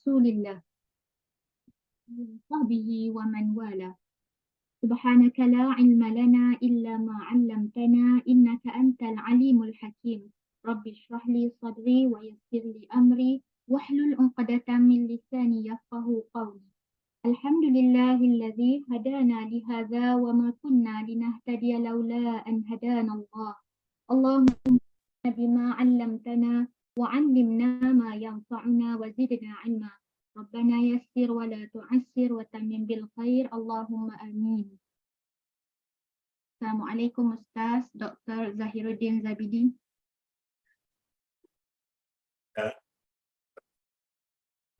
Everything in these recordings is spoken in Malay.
rasulillah sahbihi wa man wala. Subhanaka la ilma lana illa ma 'allamtana innaka antal alimul hakim. Rabbi shrah li sadri wa yassir li amri wahlul 'uqdatam min lisani yafqahu qawli. Alhamdulillahilladzi hadana li hadza wa ma kunna linahtadiya laula an hadana Allah. Allahumma bima 'allamtana wa 'allimna ma yanfa'una wa zidna 'ilma. Rabbana yassir wa la tu'assir wa tammim bil khair. Allahumma amin. Assalamualaikum Ustaz Dr. Zahiruddin Zabidi.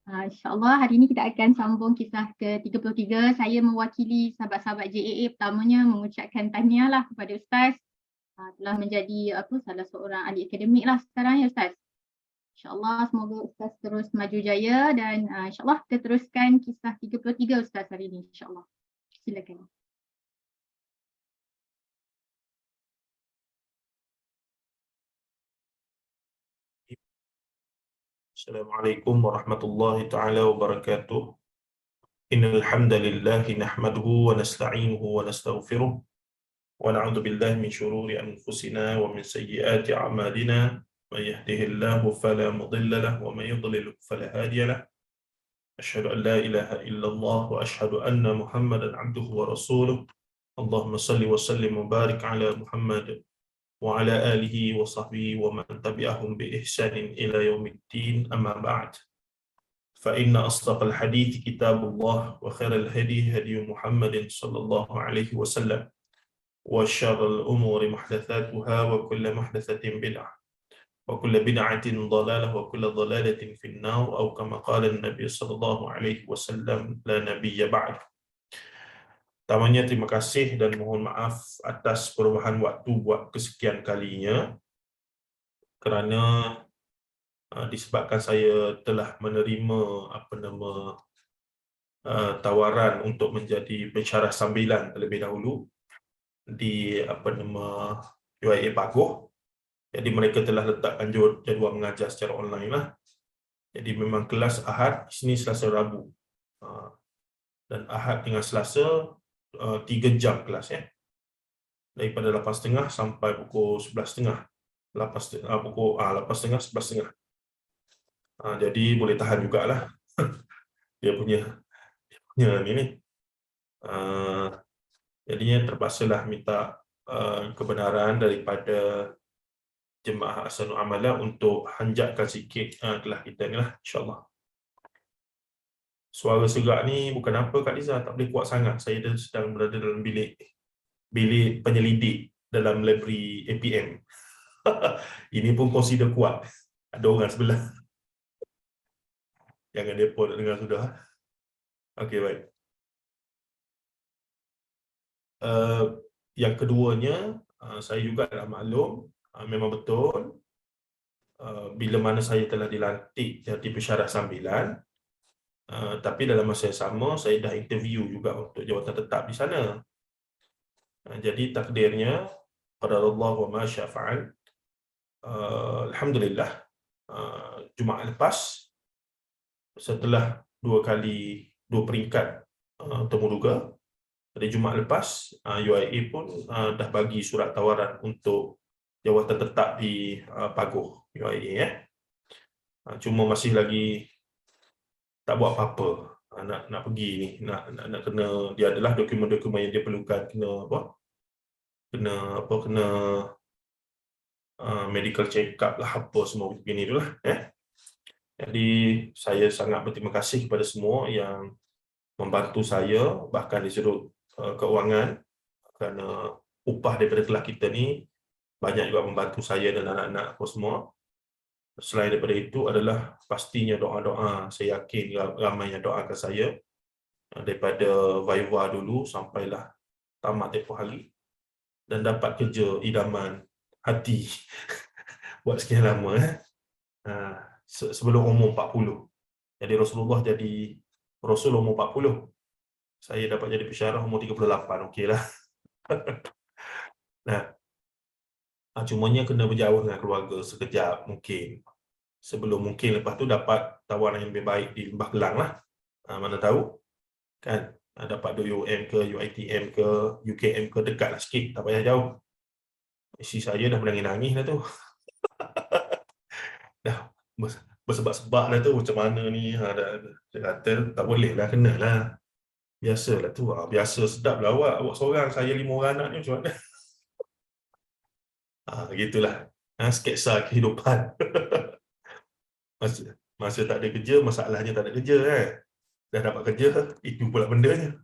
InsyaAllah hari ini kita akan sambung kisah ke-33. Saya mewakili sahabat-sahabat JAA pertamanya mengucapkan tahniah lah kepada Ustaz. Telah menjadi salah seorang ahli akademik lah sekarang ya Ustaz. InsyaAllah semoga Ustaz terus maju jaya dan insyaAllah kita teruskan kisah 33 Ustaz hari ini insyaAllah. Silakan. Assalamualaikum warahmatullahi taala wabarakatuh. Innal hamdalillah nahmaduhu wa nasta'inuhu wa nastaghfiruh wa na'udzu billahi min shururi anfusina wa min sayyiati a'malina. May yahdihillahu fala mudilla lahu wa may yudlil fala hadiya lahu. Asyhadu an la ilaha illallah wa asyhadu anna Muhammadan 'abduhu wa rasuluh. Allahumma salli wa sallim wa barik ala Muhammad wa ala alihi wa sahbihi wa man tabi'ahum bi ihsanin ila yaumiddin, amma ba'd. Fa inna asdaqal hadits kitabullah wa khairal hadi hadi Muhammadin sallallahu alaihi wasallam wa syarrul umuri muhdatsatuha wa kullu muhdatsatin bid'ah wa kullu bid'atin dhalalah wa kullu dhalalatin finnar atau kama qala an-nabi sallallahu alaihi wasallam la nabiyya ba'd. Pertamanya terima kasih dan mohon maaf atas perubahan waktu buat kesekian kalinya kerana disebabkan saya telah menerima tawaran untuk menjadi pensyarah sambilan terlebih dahulu di UIA Pagoh. Jadi mereka telah letakkan jadual mengajar secara online lah. Jadi memang kelas Ahad, Isnin, Selasa, Rabu. Dan Ahad dengan Selasa 3 jam kelas ya. Daripada 8.30 sampai pukul 11.30. 8.30, 11.30. Jadi boleh tahan jugalah. dia punya ni. Jadinya terpaksalah minta kebenaran daripada jemaah Ahsanul Amalah untuk hanjatkan sikit kelas kita ni lah, insyaAllah. Suara serak ni bukan apa Kak Liza, tak boleh kuat sangat. Saya sedang berada dalam bilik penyelidik dalam library APM. Ini pun consider kuat. Ada orang sebelah. Jangan depa nak dengar sudah. Okey, baik. Yang keduanya, saya juga dah maklum, memang betul bila mana saya telah dilantik jadi pensyarah sambilan, tapi dalam masa yang sama saya dah interview juga untuk jawatan tetap di sana. Jadi takdirnya qadarullah wa ma syaa fa'al. Alhamdulillah, Jumaat lepas setelah dua peringkat temuduga, pada Jumaat lepas UIA pun dah bagi surat tawaran untuk jawatan tetap di Pagoh UIA ya. Cuma masih lagi tak buat apa-apa. Nak pergi ni, nak kena, dia adalah dokumen-dokumen yang dia perlukan, kena medical check up lah, apa semua begini itulah ya. Jadi saya sangat berterima kasih kepada semua yang membantu saya, bahkan di sudut keuangan, kerana upah daripada kelas kita ni banyak juga membantu saya dan anak-anak apa semua. Selain daripada itu adalah pastinya doa-doa. Saya yakin ramai yang doakan saya daripada Viva dulu sampailah tamat tempoh hari dan dapat kerja idaman hati buat sekian lama sebelum umur 40. Jadi Rasulullah jadi Rasul umur 40. Saya dapat jadi pensyarah umur 38. Okeylah. Nah, cumanya kena berjauh dengan keluarga sekejap mungkin. sebelum mungkin lepas tu dapat tawaran yang lebih baik di Lembah Kelang lah. Mana tahu kan, dapat UUM ke, UiTM ke, UKM ke, dekat lah sikit, tak payah jauh. Isi saya dah menangis-nangis dah tu. Dah bersebab-sebab dah tu, macam mana ni. Dia kata tak boleh lah, kena lah. Biasalah tu, biasa sedap lah awak seorang, saya 5 orang anak ni macam mana. Gitulah sketsa kehidupan. masa tak ada kerja, masalahnya tak ada kerja kan. Dah dapat kerja, itu pula bendanya.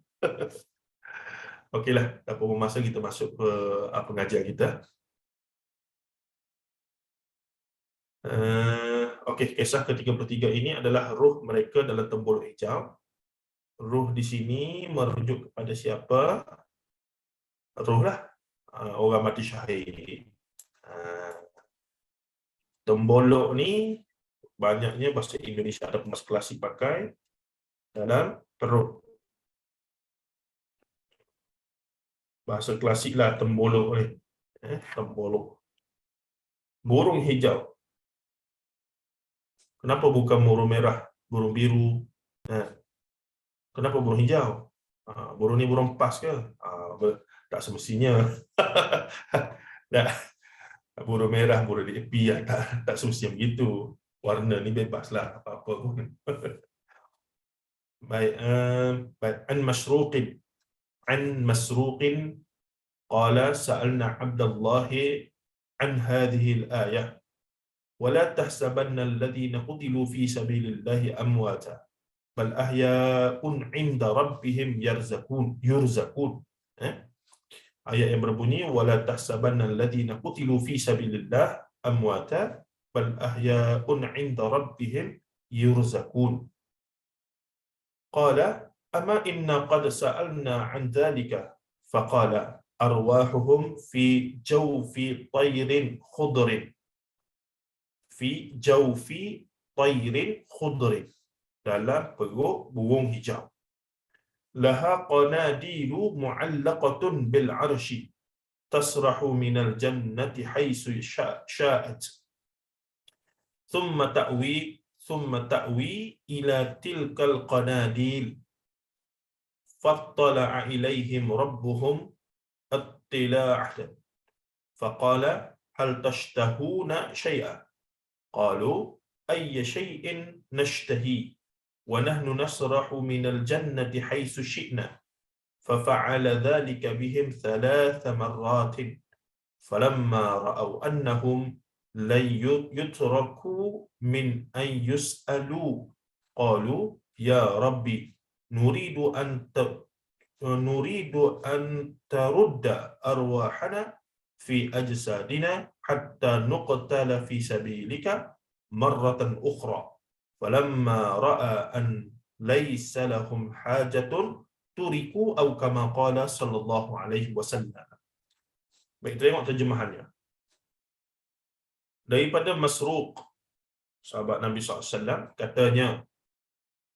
Okeylah, tak apa masa kita masuk ke pengajian kita. Okey, kisah ke-33 ini adalah ruh mereka dalam tembul hijau. Ruh di sini merujuk kepada siapa? Ruh lah, orang mati syahid. Tembolok ni banyaknya bahasa Indonesia ada mas klasik pakai dalam perut. Bahasa klasik lah tembolok ni. Tembolok. Burung hijau. Kenapa bukan burung merah, burung biru? Kenapa burung hijau? Burung ni burung pas ke? Tak semestinya. Burung merah, burung DAP, tak semestinya begitu. Warna ni bebas lah, apa-apa pun. Baik, an Masruqin qala sa'alna Abdullah an hadhihi al-ayah wa la tahsabanna alladhina qutilu fi sabilillahi amwata bal ahya'un 'inda rabbihim yurzaqun. Ayat yang berbunyi wala tahsabanna alladhina qutilu fi sabilillah amwata bal ahya'un 'inda rabbihim yurzaqun. Qala amma inna qad sa'alna 'an dhalika faqala arwahuhum fi jawfi tayrin khudrin dalam perut burung hijau. Laha qanadilu mu'allaqatun bil 'arsy tasrahu minal jannati haitsu sya'at thumma ta'wi ila tilkal qanadil fattala'a ilaihim rabbuhum attila'atan faqala hal tashtahuna syai'an qalu ayya syai'in nashtahi wa nahnu nasrahu minal jannati haitsu syi'na fafa'ala dhalika bihim 3 marratin falamma ra'aw annahum la yutraku min an yus'alu qalu ya rabbi nuridu an tarudda arwahana fi ajsadina hatta nuqtala fi sabilika marratan ukhra falamma ra'a an laysa lahum hajatun turiku atau kama qala sallallahu alaihi wasallam. Baik, tengok terjemahannya. Daripada Masruq, sahabat Nabi SAW, katanya,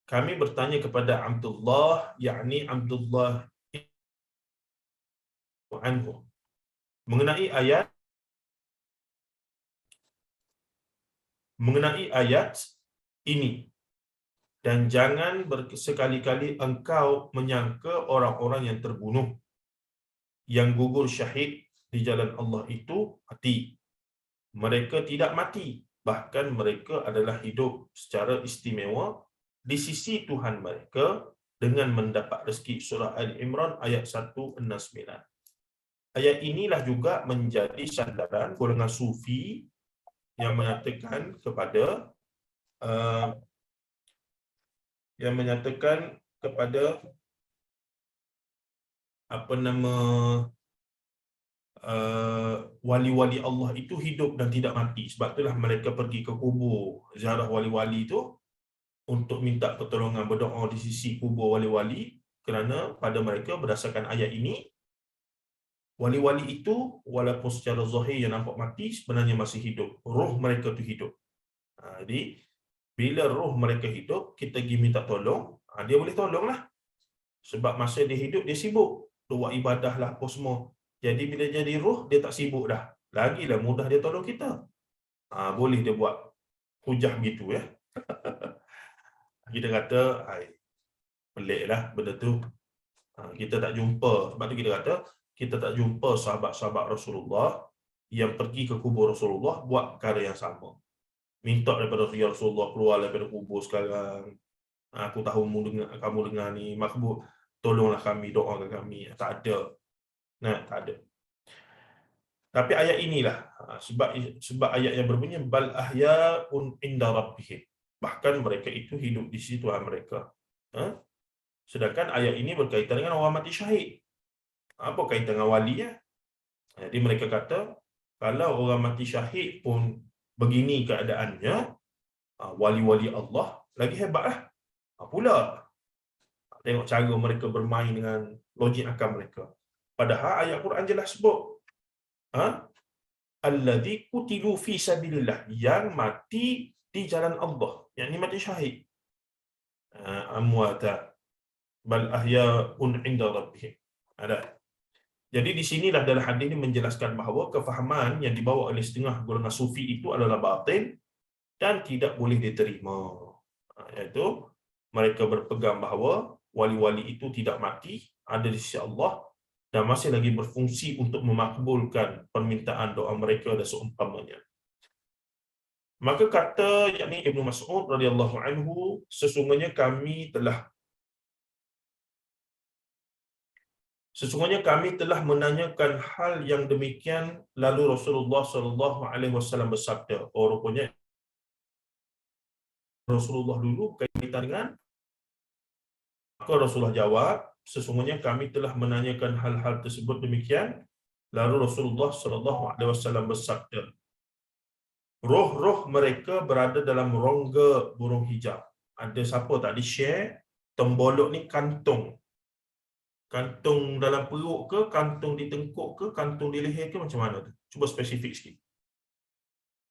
kami bertanya kepada Abdullah, yakni Abdullah anhu, mengenai ayat ini. Dan jangan sekali-kali engkau menyangka orang-orang yang terbunuh, yang gugur syahid di jalan Allah itu mati. Mereka tidak mati, bahkan mereka adalah hidup secara istimewa di sisi Tuhan mereka dengan mendapat rezeki. Surah Al-Imran ayat 169. Ayat inilah juga menjadi sandaran golongan sufi yang menyatakan kepada wali-wali Allah itu hidup dan tidak mati. Sebab itulah mereka pergi ke kubur, ziarah wali-wali itu untuk minta pertolongan, berdoa di sisi kubur wali-wali, kerana pada mereka berdasarkan ayat ini, wali-wali itu walaupun secara zahir yang nampak mati, sebenarnya masih hidup. Roh mereka itu hidup. Jadi bila roh mereka hidup, kita pergi minta tolong, dia boleh tolonglah. Sebab masa dia hidup, dia sibuk buat ibadah lah, apa semua. Jadi bila jadi roh, dia tak sibuk dah. Lagilah mudah dia tolong kita. Boleh dia buat hujah gitu ya. Kita kata, peliklah benda tu. Kita tak jumpa. Sebab tu kita kata, kita tak jumpa sahabat-sahabat Rasulullah yang pergi ke kubur Rasulullah buat perkara yang sama. Minta daripada Rasulullah keluar daripada kubur sekarang. Aku tahu kamu dengar ni, makbul, tolonglah kami, doakan kami. Tak ada. Nah, tak ada. Tapi ayat inilah, sebab ayat yang berbunyi bal ahyaun inda rabbihim. Bahkan mereka itu hidup di sisi Tuhan mereka. Sedangkan ayat ini berkaitan dengan orang mati syahid. Apa kaitan dengan wali ya? Jadi mereka kata, kalau orang mati syahid pun begini keadaannya, wali-wali Allah lagi hebatlah. Pula tengok cara mereka bermain dengan logik akal mereka. Padahal ayat Quran jelas sebut, alladzi qutilu fi sabilillah, yang mati di jalan Allah, yang ini mati syahid. Amwata bal ahya'un 'inda rabbihim. Ada. Jadi di sinilah dalam hadis ini menjelaskan bahawa kefahaman yang dibawa oleh setengah golongan sufi itu adalah batil dan tidak boleh diterima. Iaitu mereka berpegang bahawa wali-wali itu tidak mati, ada di sisi Allah dan masih lagi berfungsi untuk memakbulkan permintaan doa mereka dan seumpamanya. Maka kata yakni Ibnu Mas'ud radhiyallahu anhu, sesungguhnya kami telah menanyakan hal yang demikian, lalu Rasulullah sallallahu alaihi wasallam bersabda. Rupanya Rasulullah dulu kaitan dengan, maka Rasulullah jawab, sesungguhnya kami telah menanyakan hal-hal tersebut demikian, lalu Rasulullah sallallahu alaihi wasallam bersabda, roh-roh mereka berada dalam rongga burung hijau. Ada siapa tak di share tembolok ni kantung? Kantung dalam perut ke, kantung di tengkuk ke, kantung di leher ke, macam mana tu? Cuba spesifik sikit.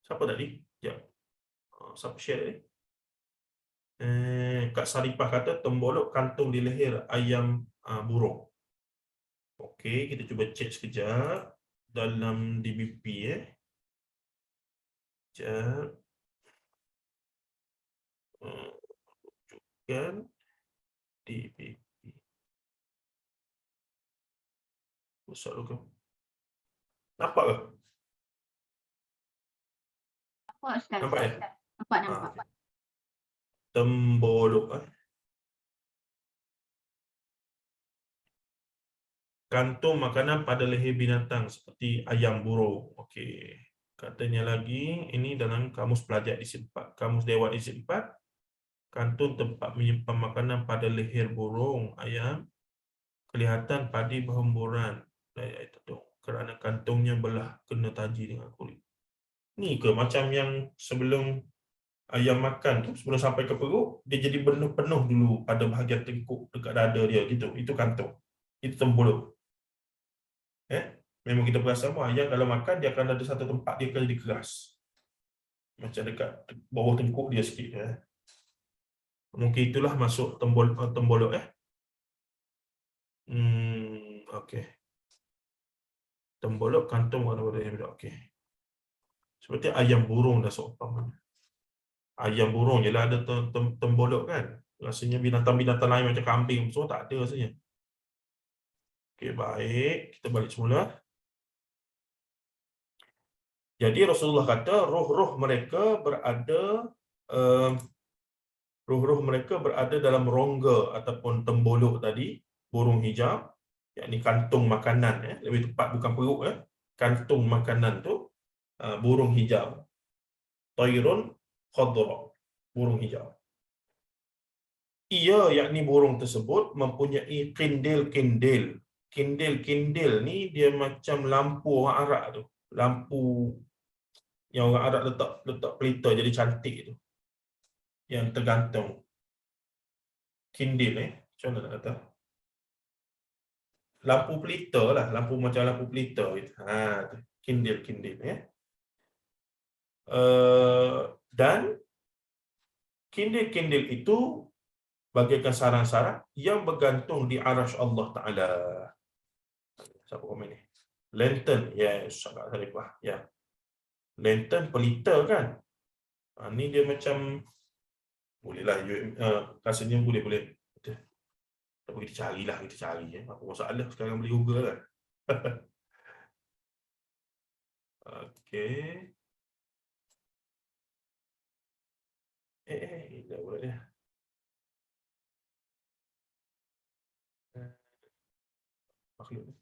Siapa tadi? Ya. Siapa share ni? Kak Saripah kata tembolok kantung di leher ayam burung. Okey, kita cuba cek sekejap dalam DBP Sekejap. Rujukan DBP. Besar ke? Nampak ke? Nampak Ustaz. Nampak ya? Nampak. Tembolok. Kantung makanan pada leher binatang seperti ayam burung. Okey. Katanya lagi, ini dalam kamus pelajar isi 4. Kamus Dewan isi 4. Kantung tempat menyimpan makanan pada leher burung, ayam, kelihatan padi berhemburan. Itu kerana kantungnya belah kena taji dengan kulit. Ni ke macam yang sebelum ayam makan tu, sebelum sampai ke perut, dia jadi penuh dulu pada bahagian tengkuk dekat dada dia gitu. Itu kantung. Itu tembolok. Memang kita perasan pun ayam kalau makan dia akan ada satu tempat dia akan jadi keras. Macam dekat bawah tengkuk dia sikit. Mungkin itulah masuk tembolok. Okey. Tembolok kantung warna-warna yang beda. Okey. Seperti ayam burung dah seumpamanya. Ayam burung je lah ada tembolok kan. Rasanya binatang-binatang lain macam kambing semua tak ada rasanya. Okey, baik. Kita balik semula. Jadi Rasulullah kata roh-roh mereka berada dalam rongga ataupun tembolok tadi, burung hijau, yakni kantung makanan, lebih tepat bukan perut, kantung makanan tu burung hijau. Tairun khadra, burung hijau. Ia yakni burung tersebut mempunyai kindil-kindil. Kindil-kindil ni dia macam lampu orang Arab tu. Lampu yang orang Arab letak pelita jadi cantik tu. Yang tergantung. Kindil macam mana nak kata? Lampu pelita lah, lampu macam lampu pelita gitu. Kindil-kindil dan kindil-kindil itu bagaikan sarang-sarang yang bergantung di arasy Allah Taala. Siapa komen ni? Lantern, yes, sangat Sarifah. Ya. Lantern pelita kan? Ni dia macam bolehlah rasanya boleh. Tapi kita carilah, kita cari. Apa masalah sekarang beli Google kan? Okey. Dah buat dia. Makhluk ni.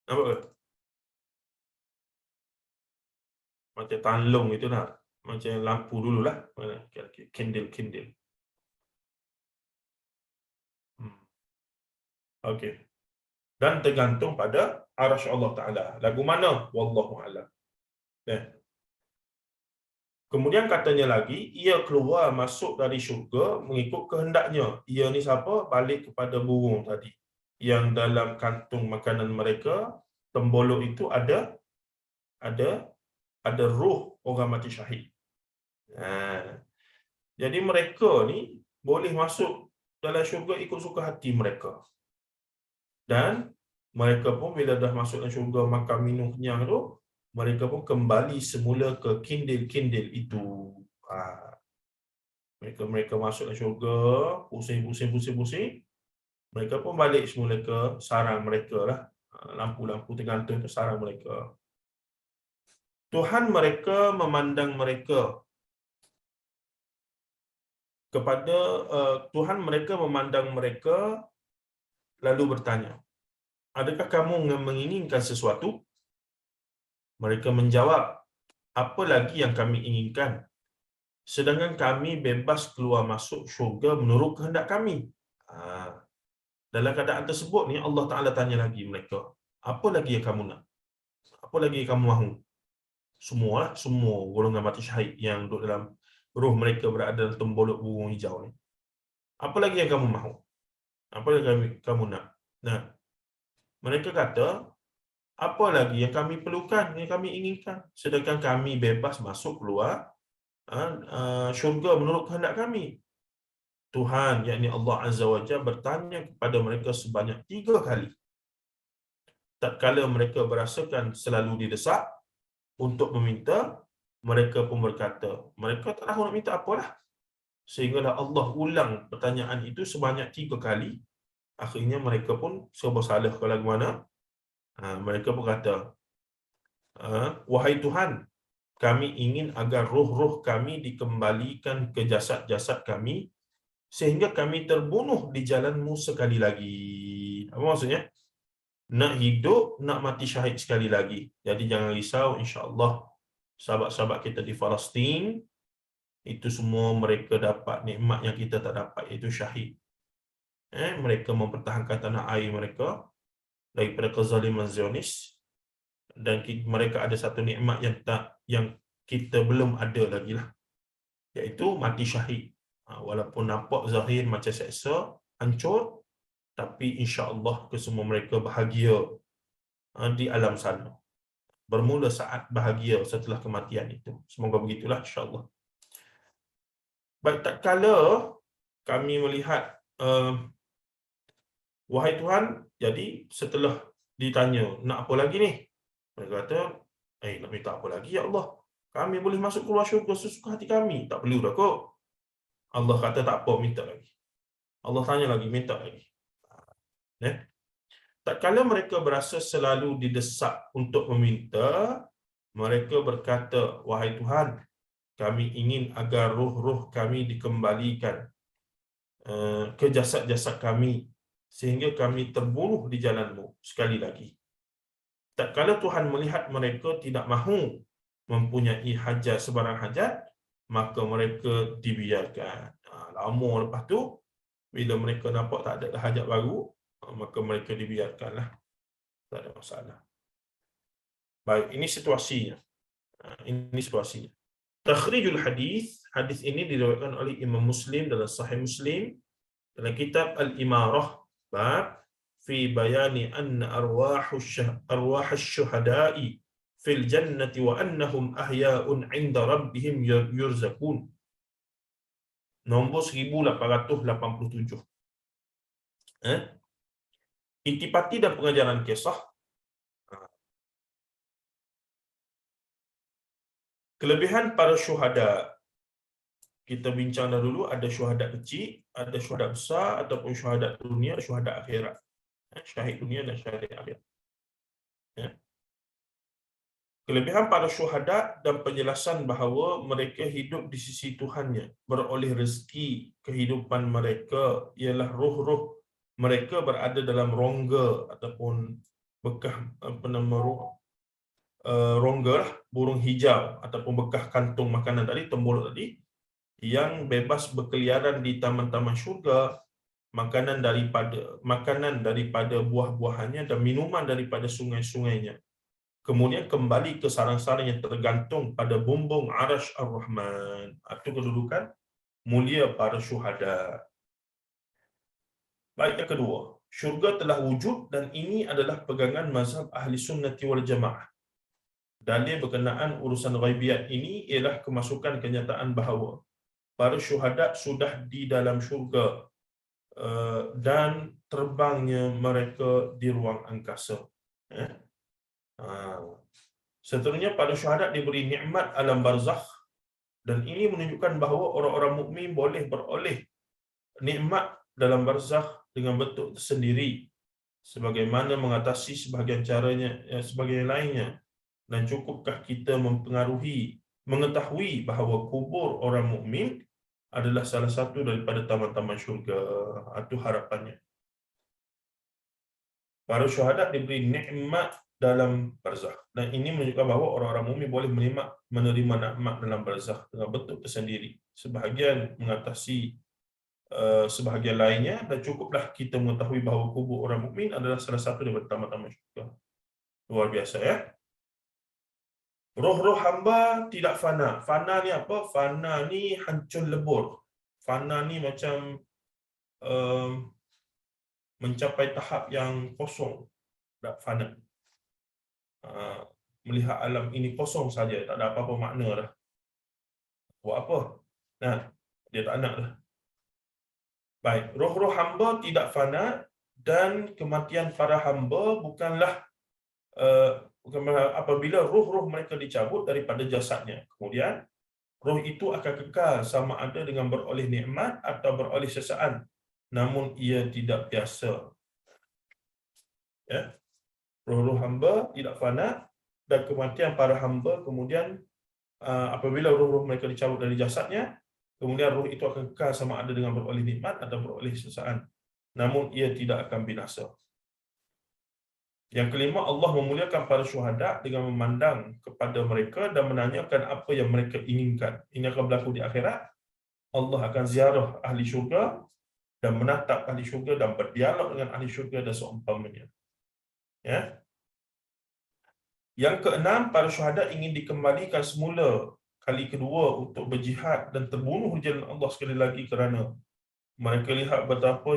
Nampak ke? Macam tanlong itu lah. Macam lampu dululah. Candle. Okey. Dan tergantung pada arasy Allah Ta'ala. Lagu mana? Wallahu a'lam. Kemudian katanya lagi, ia keluar masuk dari syurga mengikut kehendaknya. Ia ni siapa? Balik kepada burung tadi. Yang dalam kantung makanan mereka, tembolok itu ada roh orang mati syahid. Jadi mereka ni boleh masuk dalam syurga ikut suka hati mereka. Dan mereka pun bila dah masuk dalam syurga makan minum kenyang tu, mereka pun kembali semula ke kindil-kindil itu. Mereka masuk dalam syurga, pusing. Mereka pun balik semula ke sarang mereka lah. Lampu-lampu tergantung ke sarang mereka. Tuhan mereka memandang mereka Tuhan mereka memandang mereka lalu bertanya, adakah kamu menginginkan sesuatu? Mereka menjawab, apa lagi yang kami inginkan? Sedangkan kami bebas keluar masuk syurga menurut kehendak kami. Dalam keadaan tersebut ni Allah Ta'ala tanya lagi mereka, apa lagi yang kamu nak? Apa lagi yang kamu mahu? Semua golongan mati syahid yang duduk dalam roh mereka berada dalam tembolok burung hijau ni. Apa lagi yang kamu mahu? Apa lagi kamu nak? Nah, mereka kata, apa lagi yang kami perlukan, yang kami inginkan? Sedangkan kami bebas masuk keluar syurga menurut kehendak kami. Tuhan, yakni Allah Azza wa Jalla bertanya kepada mereka sebanyak 3 kali. Tatkala mereka berasakan selalu didesak untuk meminta, mereka pun berkata, mereka tak tahu nak minta apalah. Sehinggalah Allah ulang pertanyaan itu sebanyak 3 kali. Akhirnya mereka pun serba salah ke lagu mana. Mereka berkata, wahai Tuhan, kami ingin agar roh-roh kami dikembalikan ke jasad-jasad kami sehingga kami terbunuh di jalan-Mu sekali lagi. Apa maksudnya? Nak hidup, nak mati syahid sekali lagi. Jadi jangan risau, insya-Allah sahabat-sahabat kita di Palestin itu semua mereka dapat nikmat yang kita tak dapat, iaitu syahid. Mereka mempertahankan tanah air mereka daripada kezaliman Zionis, dan mereka ada satu nikmat yang kita belum ada lagi lah, iaitu mati syahid. Walaupun nampak zahir macam seksa, hancur, tapi insya-Allah kesemua mereka bahagia di alam sana. Bermula saat bahagia setelah kematian itu. Semoga begitulah insya-Allah. Baik, tak kala kami melihat wahai Tuhan, jadi setelah ditanya nak apa lagi ni? Mereka kata, nak minta apa lagi ya Allah? Kami boleh masuk keluar syurga sesuka hati kami. Tak perlu dah kot. Allah kata tak apa, minta lagi. Allah tanya lagi, minta lagi. Tak kala mereka berasa selalu didesak untuk meminta, mereka berkata, wahai Tuhan, kami ingin agar roh-roh kami dikembalikan ke jasad-jasad kami sehingga kami terbunuh di jalan-Mu sekali lagi. Tak kala Tuhan melihat mereka tidak mahu mempunyai hajat sebarang hajat, maka mereka dibiarkan. Lama lepas tu, bila mereka nampak tak ada hajat baru, maka mereka dibiarkanlah. Tak ada masalah. Baik, ini situasinya. Takhrijul hadis, hadis ini diriwayatkan oleh Imam Muslim dalam Sahih Muslim dalam kitab Al-Imarah, bab fi bayani anna arwahush syuhada'i fil jannati wa annahum ahya'un 'inda rabbihim yurzaqun. Nombor 1887. Intipati dan pengajaran kisah. Kelebihan para syuhada. Kita bincang dahulu, ada syuhada kecil, ada syuhada besar, ataupun syuhada dunia, syuhada akhirat. Syahid dunia dan syahid akhirat. Kelebihan para syuhada dan penjelasan bahawa mereka hidup di sisi Tuhannya, beroleh rezeki kehidupan mereka ialah roh-roh mereka berada dalam rongga ataupun bekas rongga lah, burung hijau ataupun bekas kantung makanan tadi, tembolok tadi, yang bebas berkeliaran di taman-taman syurga, makanan daripada buah-buahannya dan minuman daripada sungai-sungainya. Kemudian kembali ke sarang-sarang yang tergantung pada bumbung Arasy Ar-Rahman. Itu kedudukan mulia para syuhada. Baik, yang kedua, syurga telah wujud dan ini adalah pegangan mazhab Ahli Sunnati wal Jamaah. Dalil berkenaan urusan ghaibiyat ini ialah kemasukan kenyataan bahawa para syuhada sudah di dalam syurga dan terbangnya mereka di ruang angkasa. Seterusnya, para syuhada diberi nikmat alam barzakh dan ini menunjukkan bahawa orang-orang mukmin boleh beroleh nikmat dalam barzakh dengan bentuk tersendiri sebagaimana mengatasi sebahagian caranya sebahagian lainnya. Dan cukupkah kita mengetahui bahawa kubur orang mukmin adalah salah satu daripada taman-taman syurga. Itu harapannya. Para syuhada diberi nikmat dalam barzakh dan ini menunjukkan bahawa orang-orang mukmin boleh menerima nikmat dalam barzakh dengan bentuk tersendiri. Sebahagian mengatasi sebahagian lainnya dan cukuplah kita mengetahui bahawa kubur orang mukmin adalah salah satu daripada taman-taman syurga. Luar biasa, ya. Roh-roh hamba tidak fana. Fana ni apa? Fana ni hancur lebur. Fana ni macam mencapai tahap yang kosong. Tak fana. Melihat alam ini kosong saja, tak ada apa-apa makna dah. Buat apa? Nah, dia tak nak dah. Baik, roh-roh hamba tidak fana dan kematian para hamba bukanlah apabila roh-roh mereka dicabut daripada jasadnya. Kemudian roh itu akan kekal sama ada dengan beroleh nikmat atau beroleh sesaan, namun ia tidak biasa. Ya. Roh-roh hamba tidak fana dan kematian para hamba kemudian apabila roh-roh mereka dicabut dari jasadnya, kemudian roh itu akan kekal sama ada dengan beroleh nikmat atau beroleh sesaan, namun ia tidak akan binasa. Yang kelima, Allah memuliakan para syuhada dengan memandang kepada mereka dan menanyakan apa yang mereka inginkan. Ini akan berlaku di akhirat. Allah akan ziarah ahli syurga dan menatap ahli syurga dan berdialog dengan ahli syurga dan seumpamanya. Ya. Yang keenam, para syuhada ingin dikembalikan semula kali kedua untuk berjihad dan terbunuh di jalan Allah sekali lagi kerana mereka lihat betapa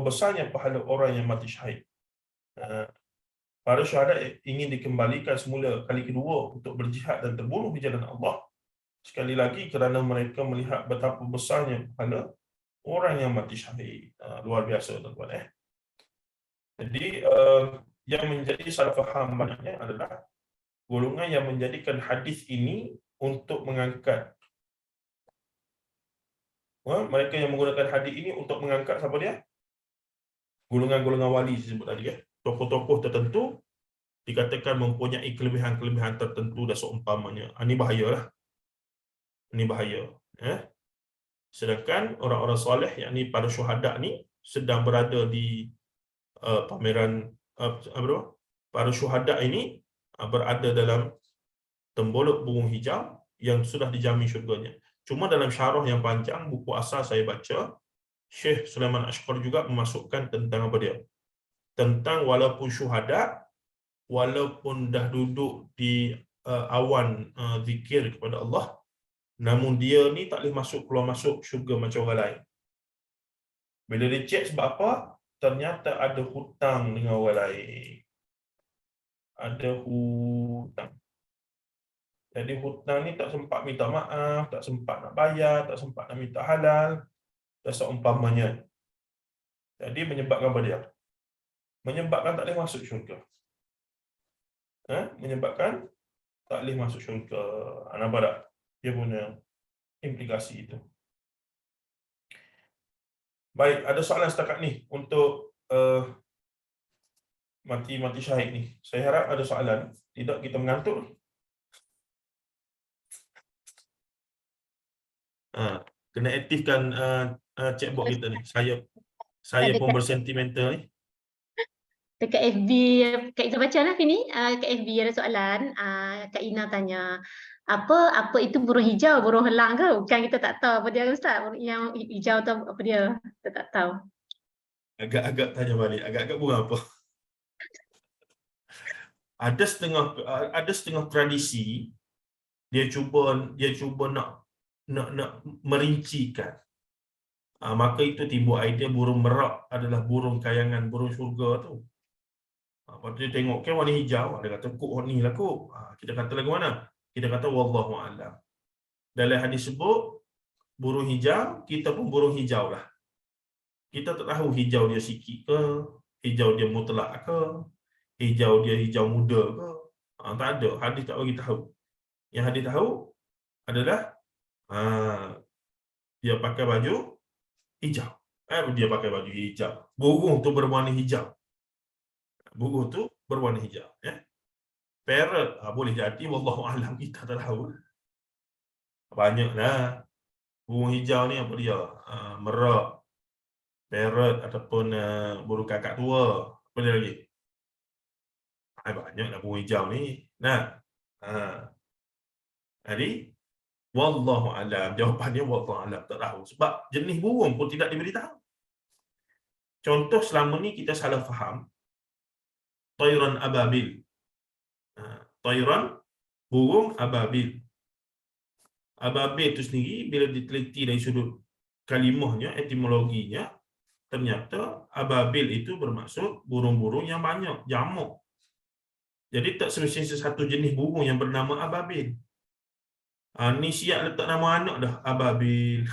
besarnya pahala orang yang mati syahid. Para syuhada ingin dikembalikan semula kali kedua untuk berjihad dan terbunuh di jalan Allah sekali lagi kerana mereka melihat betapa besarnya pahala orang yang mati syahid. Luar biasa, tuan-tuan. Jadi yang menjadi salah faham banyaknya adalah golongan yang menjadikan hadis ini untuk mengangkat mereka yang menggunakan hadis ini untuk mengangkat siapa dia? Golongan-golongan wali disebut tadi, ya. Tokoh-tokoh tertentu dikatakan mempunyai kelebihan-kelebihan tertentu dan seumpamanya. Ini bahayalah. Ini bahaya. Sedangkan orang-orang soleh, yakni para syuhada ni sedang berada di pameran para syuhada ini berada dalam tembolok burung hijau yang sudah dijamin syurganya. Cuma dalam syarah yang panjang buku asal saya baca, Syekh Sulaiman Ashqar juga memasukkan tentang apa dia? Tentang walaupun syuhada, walaupun dah duduk di awan zikir kepada Allah, namun dia ni tak boleh keluar masuk syurga macam orang lain. Bila dia cek sebab apa? Ternyata ada hutang dengan orang lain. Ada hutang. Jadi hutang ni tak sempat minta maaf, tak sempat nak bayar, tak sempat nak minta halal, dan seumpamanya. Jadi menyebabkan apa dia? Menyebabkan tak boleh masuk syurga. Menyebabkan tak boleh masuk syurga. Nampak tak? Dia punya implikasi itu. Baik, ada soalan setakat ni untuk mati syahid ni. Saya harap ada soalan. Tidak kita mengantuk. Kena aktifkan chatbot kita ni. Saya pun bersentimental ni. Dekat FB, Kak Ina baca lah Fini. Kat FB ada soalan. Kak Ina tanya, apa itu burung hijau, burung helang ke? Bukan, kita tak tahu apa dia Ustaz. Yang hijau tu apa dia? Kita tak tahu. Agak-agak tanya balik. Agak-agak burung apa? Ada setengah tradisi dia cuba nak merincikan. Maka itu timbul idea burung merak adalah burung kayangan burung syurga tu. Lepas tu dia tengok kan warna hijau, dia kata kok ni lah kok. Kita kata lagu mana? Kita kata wallahu a'lam. Dalam hadis sebut burung hijau, kita pun burung hijau lah. Kita tak tahu hijau dia sikit ke, hijau dia mutlak ke, hijau dia hijau muda ke. Tak ada, hadis tak bagi tahu. Yang hadis tahu adalah dia pakai baju hijau. Dia pakai baju hijau. Burung tu berwarna hijau. Burung tu berwarna hijau. Parrot boleh jadi, wallahu a'lam, kita tak tahu. Banyaklah. Burung hijau ni apa dia? Merak, parrot ataupun burung kakak tua. Apa dia lagi? Banyaklah burung hijau ni. Jadi wallahu a'lam. Jawapannya wallahu a'lam, tak tahu. Sebab jenis burung pun tidak diberitahu. Contoh selama ni kita salah faham. Tayran ababil. Tayran, burung ababil. Ababil itu sendiri bila diteliti dari sudut kalimahnya, etimologinya, ternyata ababil itu bermaksud burung-burung yang banyak, jamak. Jadi tak semestinya satu jenis burung yang bernama ababil. Ni siap letak nama anak dah, ababil.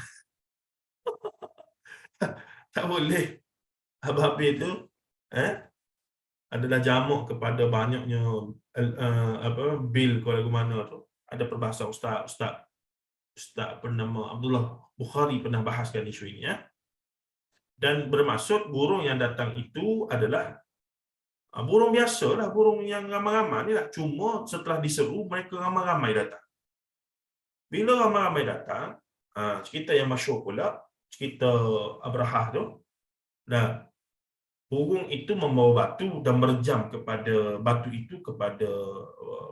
Tak boleh. Ababil tu adalah jamak kepada banyaknya bil ke lagu mana tu. Ada perbahasan Ustaz bernama Abdullah Bukhari pernah bahaskan isu ini Dan bermaksud burung yang datang itu adalah burung biasalah, burung yang ramai-ramai ni lah. Cuma setelah diseru mereka ramai-ramai datang. Bila ramai-ramai datang, cerita yang masyhur pula, cerita Abrahah tu. Burung itu membawa batu dan merejam kepada batu itu kepada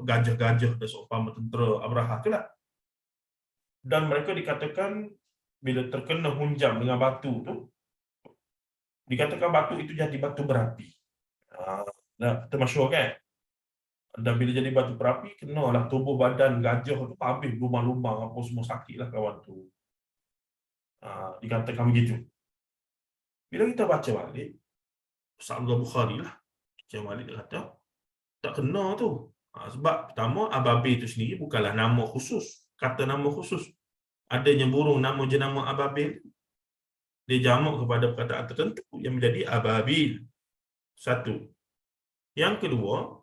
gajah-gajah dan seumpama tentera Abrahah tu lah. Dan mereka dikatakan bila terkena hunjam dengan batu tu, dikatakan batu itu jadi batu berapi. Termasyhur kan? Dan bila jadi batu berapi, kenalah tubuh badan gajah tu habis lubang-lubang apa semua, sakitlah kawan tu. Dikatakan begitu. Bila kita baca balik, Ustaz Bukhari lah, macam balik dia kata, tak kena tu. Sebab pertama, ababil itu sendiri bukanlah nama khusus. Kata nama khusus. Adanya burung nama jenama ababil, dia jamak kepada perkataan tertentu yang menjadi ababil. Satu. Yang kedua,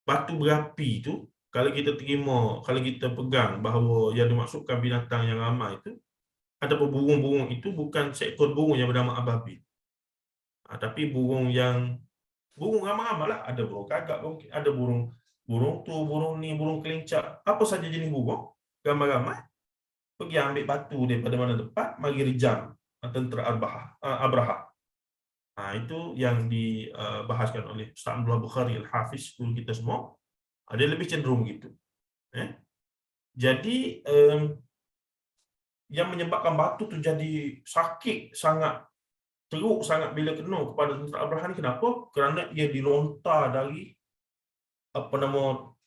batu berapi itu, kalau kita terima, kalau kita pegang bahawa yang dimaksudkan binatang yang ramai itu, ataupun burung-burung itu bukan seekor burung yang bernama ababil. Tapi burung ramai-ramai lah. Ada burung gagak, ada burung tu, burung ni, burung kelincak. Apa saja jenis burung, ramai-ramai. Pergi ambil batu daripada mana tempat, mari rejam tentera Abrahah. Itu yang dibahaskan oleh Ustaz Abdullah Bukhari Al-Hafiz, guru kita semua. Dia lebih cenderung begitu. Jadi, yang menyebabkan batu tu jadi sakit sangat teruk sangat bila kena kepada tentera Abraha ni. Kenapa? Kerana ia dilontar dari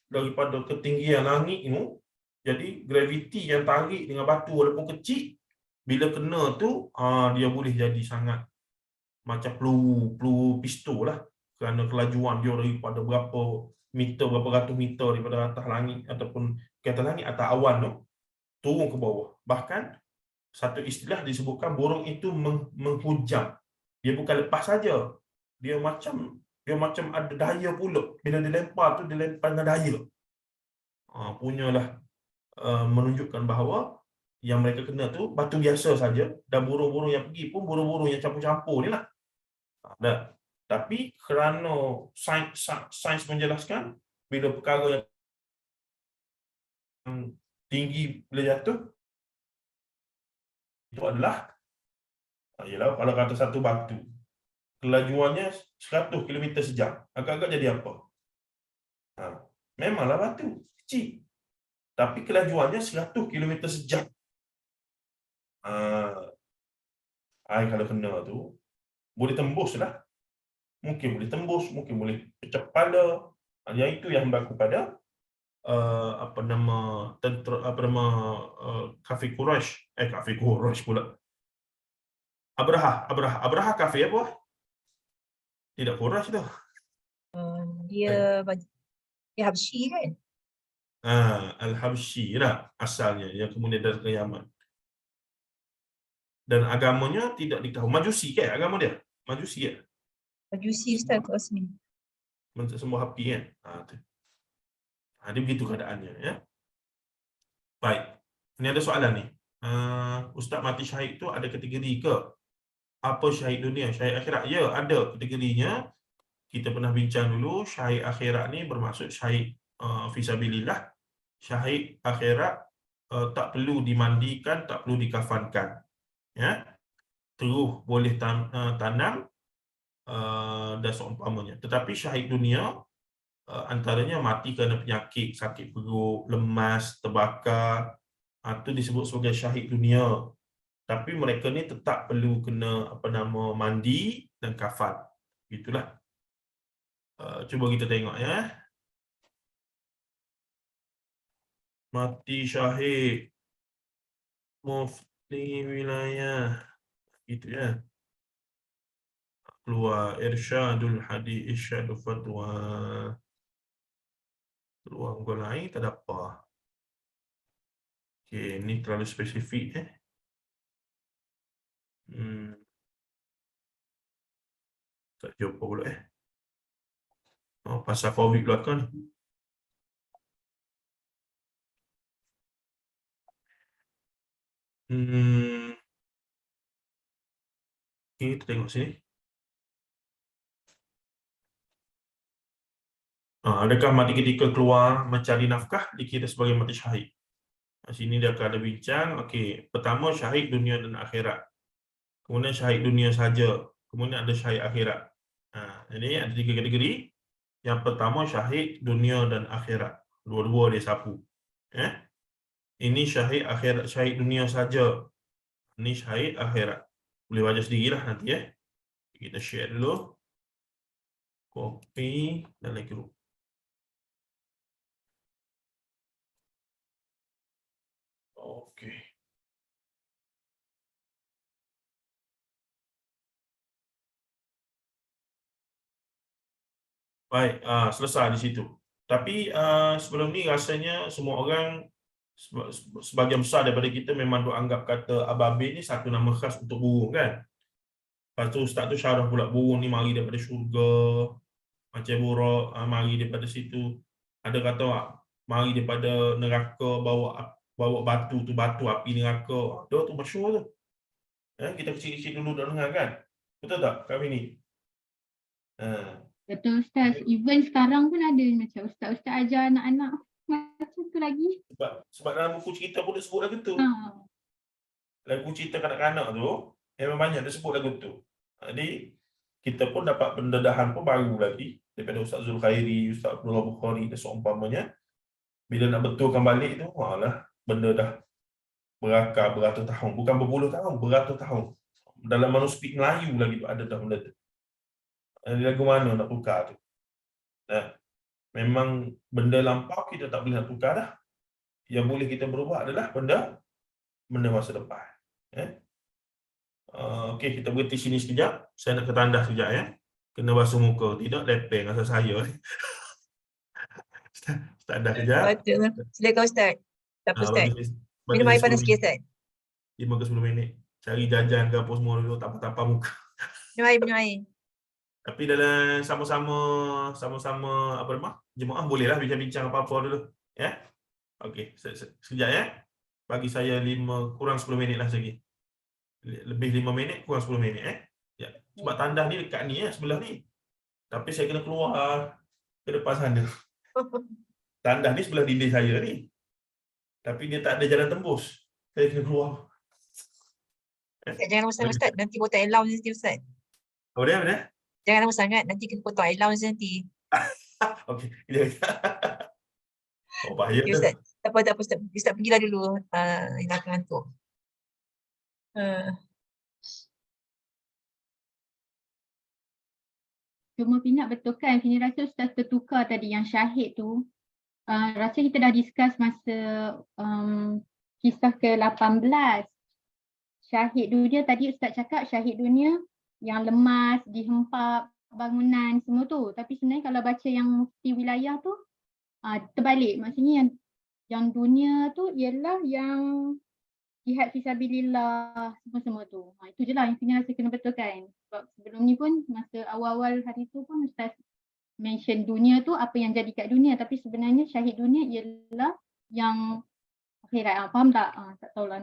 daripada ketinggian langit itu. Jadi graviti yang tarik dengan batu walaupun kecil, bila kena tu dia boleh jadi sangat macam peluru pistol lah, kerana kelajuan dia daripada berapa ratus meter daripada atas langit ataupun ke atas langit, atas awan tu turun ke bawah. Bahkan satu istilah disebutkan burung itu menghujam. Dia bukan lepas saja, dia macam ada daya pula. Bila dilempar tu, dilempar dengan daya. Punyalah menunjukkan bahawa yang mereka kena tu batu biasa saja, dan burung-burung yang pergi pun burung-burung yang campur-campur ni lah. Tapi kerana sains menjelaskan, bila perkara yang tinggi bila jatuh, itu adalah ialah kalau kata satu batu kelajuannya 100 km sejam, agak-agak jadi apa? Memanglah batu kecil, tapi kelajuannya 100 km sejam. Kalau kena tu boleh tembus lah. Mungkin boleh tembus, mungkin boleh pecah kepala. Yang itu yang berlaku pada kafir Quraisy pula. Abraha kafir apa? Tidak Quraisy tu. Dia Habsyi kan? Al-Habsyi lah asalnya, yang kemudian dari ke Yaman. Dan agamanya tidak diketahui. Majusi ke agama dia? Majusi ke? Majusi Ustaz kat sini. Semua api kan? Dia begitu keadaannya, ya. Baik. Ini ada soalan ni. Ustaz mati syahid tu ada kategori ke? Apa syahid dunia, syahid akhirat? Ya, ada kategorinya. Kita pernah bincang dulu, syahid akhirat ni bermaksud syahid fisabilillah. Syahid akhirat tak perlu dimandikan, tak perlu dikafankan. Ya. Terus boleh tanam dan seumpamanya. Tetapi syahid dunia antaranya mati kerana penyakit, sakit perut, lemas, terbakar, itu disebut sebagai syahid dunia. Tapi mereka ni tetap perlu kena mandi dan kafan. Itulah. Cuba kita tengok ya. Mati syahid, mufti wilayah, gitu ya. Keluar irsyadul hadis, irsyadul fatwa. Keluar gol lain tak ada apa. Okey, ni terlalu spesifik tak jumpa pula pasal COVID belakang ni. Okay, kita tengok sini. Adakah mati ketika keluar mencari nafkah dikira sebagai mati syahid? Sini dia akan ada bincang. Okey, pertama syahid dunia dan akhirat. Kemudian syahid dunia saja. Kemudian ada syahid akhirat. Jadi ada 3 kategori. Yang pertama syahid dunia dan akhirat. Dua-dua dia sapu. Ini syahid akhirat, syahid dunia saja. Ini syahid akhirat. Boleh baca sendirilah nanti Kita share dulu. Copy dalam grup. Okey. Baik, selesai di situ. Tapi sebelum ni rasanya semua orang, sebahagian besar daripada kita memang duk anggap kata ababil ni satu nama khas untuk burung kan. Lepas tu Ustaz tu syarah pula burung ni mari daripada syurga, macam buruk mari daripada situ. Ada kata mari daripada neraka, bawa batu api neraka. Tu masyhur tu. Kita kecil-kecil dulu dah dengar kan. Betul tak kami ni? Betul Ustaz. Even sekarang pun ada macam Ustaz-Ustaz ajar anak-anak macam tu lagi. Sebab dalam buku cerita pun dia sebut lagu tu. Dalam buku cerita kanak-kanak tu memang banyak dia sebut lagu tu. Jadi kita pun dapat pendedahan pun baru lagi daripada Ustaz Zulkhairi, Ustaz Abdullah Bukhari dan seumpamanya. Bila nak betulkan balik tu, benda dah berakar beratus tahun. Bukan berpuluh tahun, beratus tahun. dalam manuskrip Melayu lagi tu ada dah benda tu. Lagu mana nak tukar tu? Memang benda lampau kita tak boleh nak tukar dah. Yang boleh kita berubah adalah benda masa depan. Okey, kita berhenti sini sekejap. Saya nak ke tandas sekejap ya. Kena basuh muka. Tidak lepeng rasa saya. Tandas sekejap. Betul. Silakan Ustaz. Tak apa Ustaz. Bagi Minum air 10 panas sikit minit. Ustaz. 5 ke 10 minit. Cari jajan ke apa semua dulu, tampar-tampar muka. Minum air. Tapi dalam sama-sama apa nama? Jemaah bolehlah bincang-bincang apa-apa dulu, ya. Okey, sekejap ya. Bagi saya 5 kurang 10 minit lah lagi. Lebih 5 minit kurang 10 minit Ya. Sebab tandas ni dekat ni sebelah ni. Tapi saya kena keluar ke depan sana. Tandas ni sebelah dinding saya ni. Tapi dia tak ada jalan tembus. Saya kena keluar. Ustaz, jangan lama sangat Ustaz. Nanti potong allowance nanti Ustaz. Oh dia? Jangan lama sangat. Nanti kena potong allowance nanti. Okey, kejap. Oh, bahaya Okay tu. Ustaz. Tak apa Ustaz. Ustaz pergilah dulu. Hilangkan ngantuk. Cuma Fina betulkan, Fina rasa Ustaz tertukar tadi yang syahid tu. Rasa kita dah discuss masa kisah ke-18. Syahid dunia tadi Ustaz cakap syahid dunia yang lemas, dihempap bangunan semua tu. Tapi sebenarnya kalau baca yang mufti wilayah tu terbalik. Maksudnya yang dunia tu ialah yang jihad fisabilillah semua tu. Itu je lah yang Fina rasa kena betulkan. Sebab sebelum ni pun masa awal-awal hari tu pun Ustaz mention dunia tu apa yang jadi kat dunia, tapi sebenarnya syahid dunia ialah yang akhirat. Faham tak? Tak tahulah.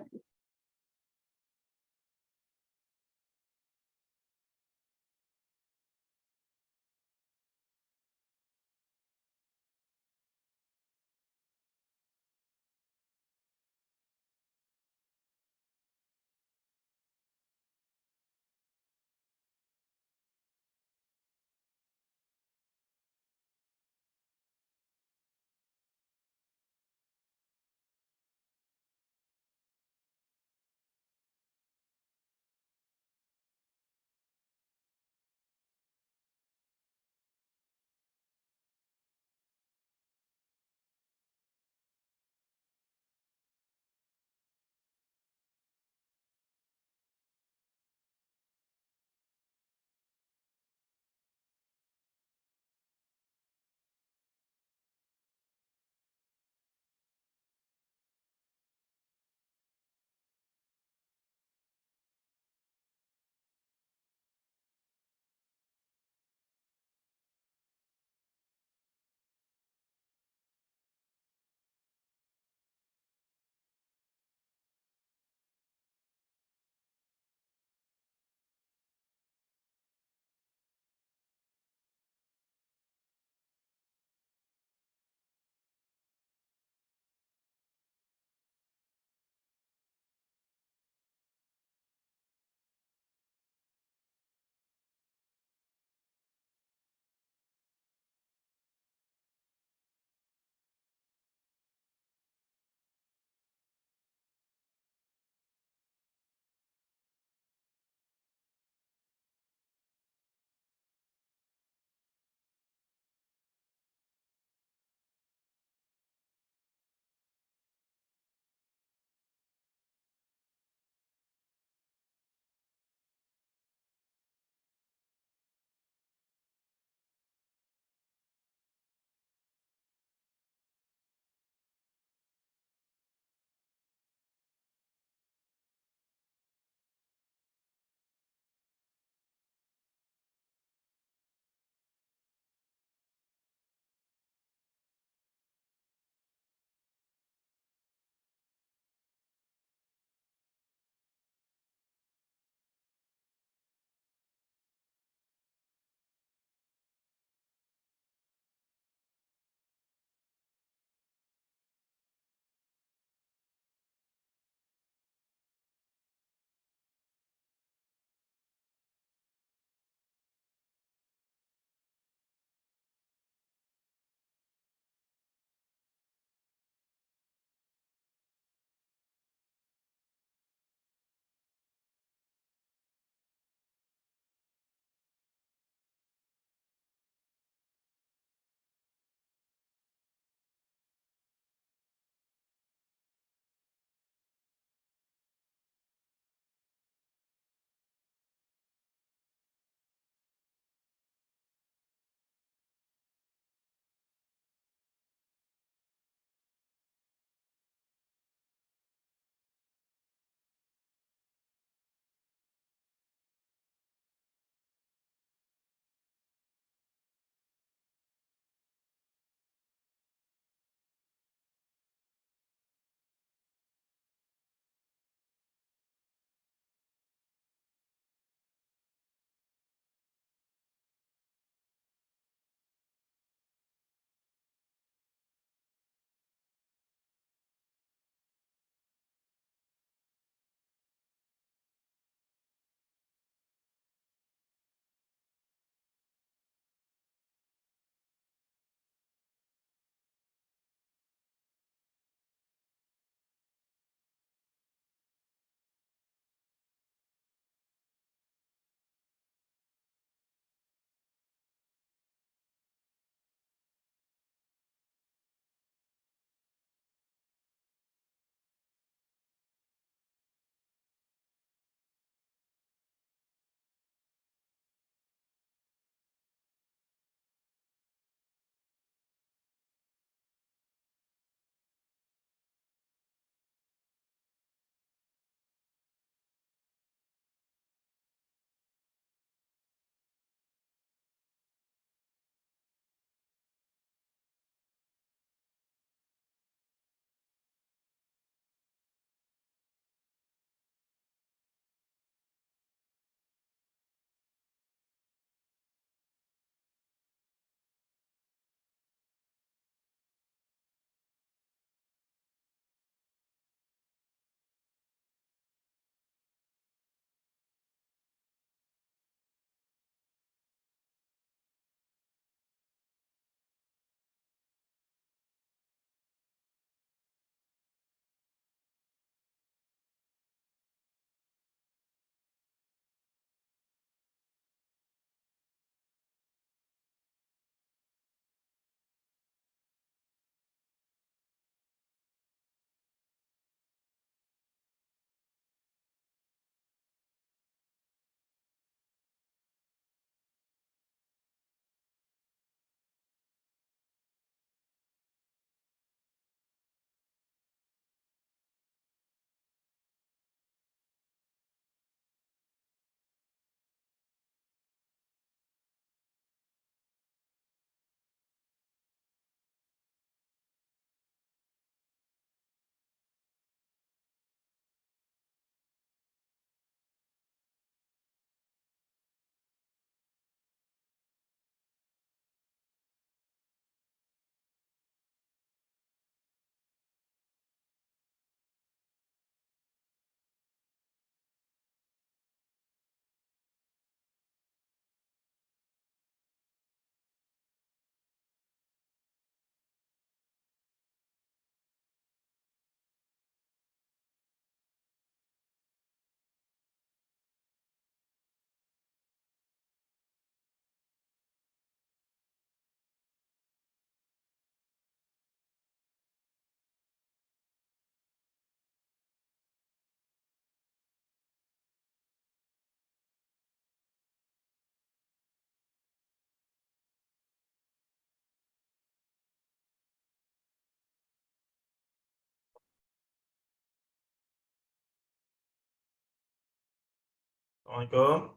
Assalamualaikum.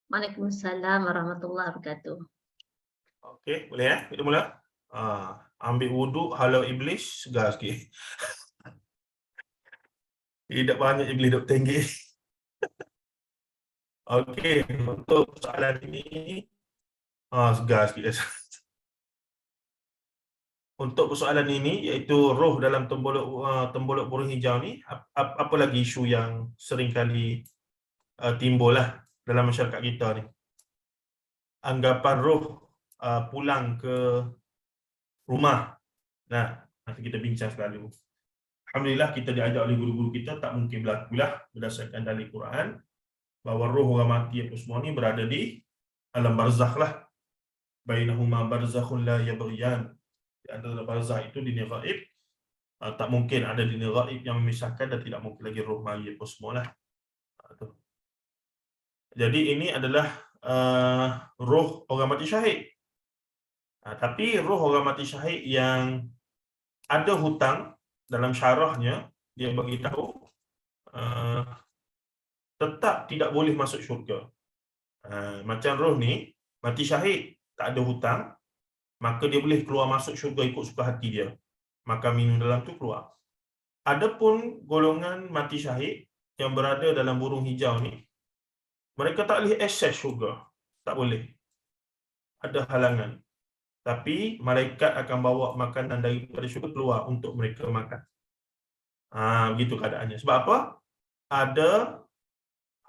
Waalaikumsalam warahmatullahi wabarakatuh. Okey, boleh kita mula? Ambil wuduk, halau iblis, segar sikit. Tidak banyak iblis duk tinggi. Okey, untuk soalan ini, segar sikit. Untuk persoalan ini, iaitu roh dalam tembolok burung hijau ni, apa lagi isu yang sering kali timbul lah dalam masyarakat kita ni? Anggapan roh pulang ke rumah. Nah, nanti kita bincang selalu. Alhamdulillah kita diajar oleh guru-guru kita, tak mungkin berlaku lah berdasarkan dalil Quran bahawa roh orang mati apa semua ni berada di alam barzakh lah. Bainahuma barzakhun la yabghiyan. Di antara barzakh itu dunia gaib. Tak mungkin ada dunia gaib yang memisahkan dan tidak mungkin lagi roh mati apa semua lah. Jadi ini adalah roh orang mati syahid. Tapi roh orang mati syahid yang ada hutang, dalam syarahnya dia bagi tahu tetap tidak boleh masuk syurga. Macam roh ni mati syahid, tak ada hutang, maka dia boleh keluar masuk syurga ikut suka hati dia. Makan minum dalam tu keluar. Adapun golongan mati syahid yang berada dalam burung hijau ni, mereka tak boleh akses syurga. Tak boleh. Ada halangan. Tapi malaikat akan bawa makanan daripada syurga keluar untuk mereka makan. Begitu keadaannya. Sebab apa? Ada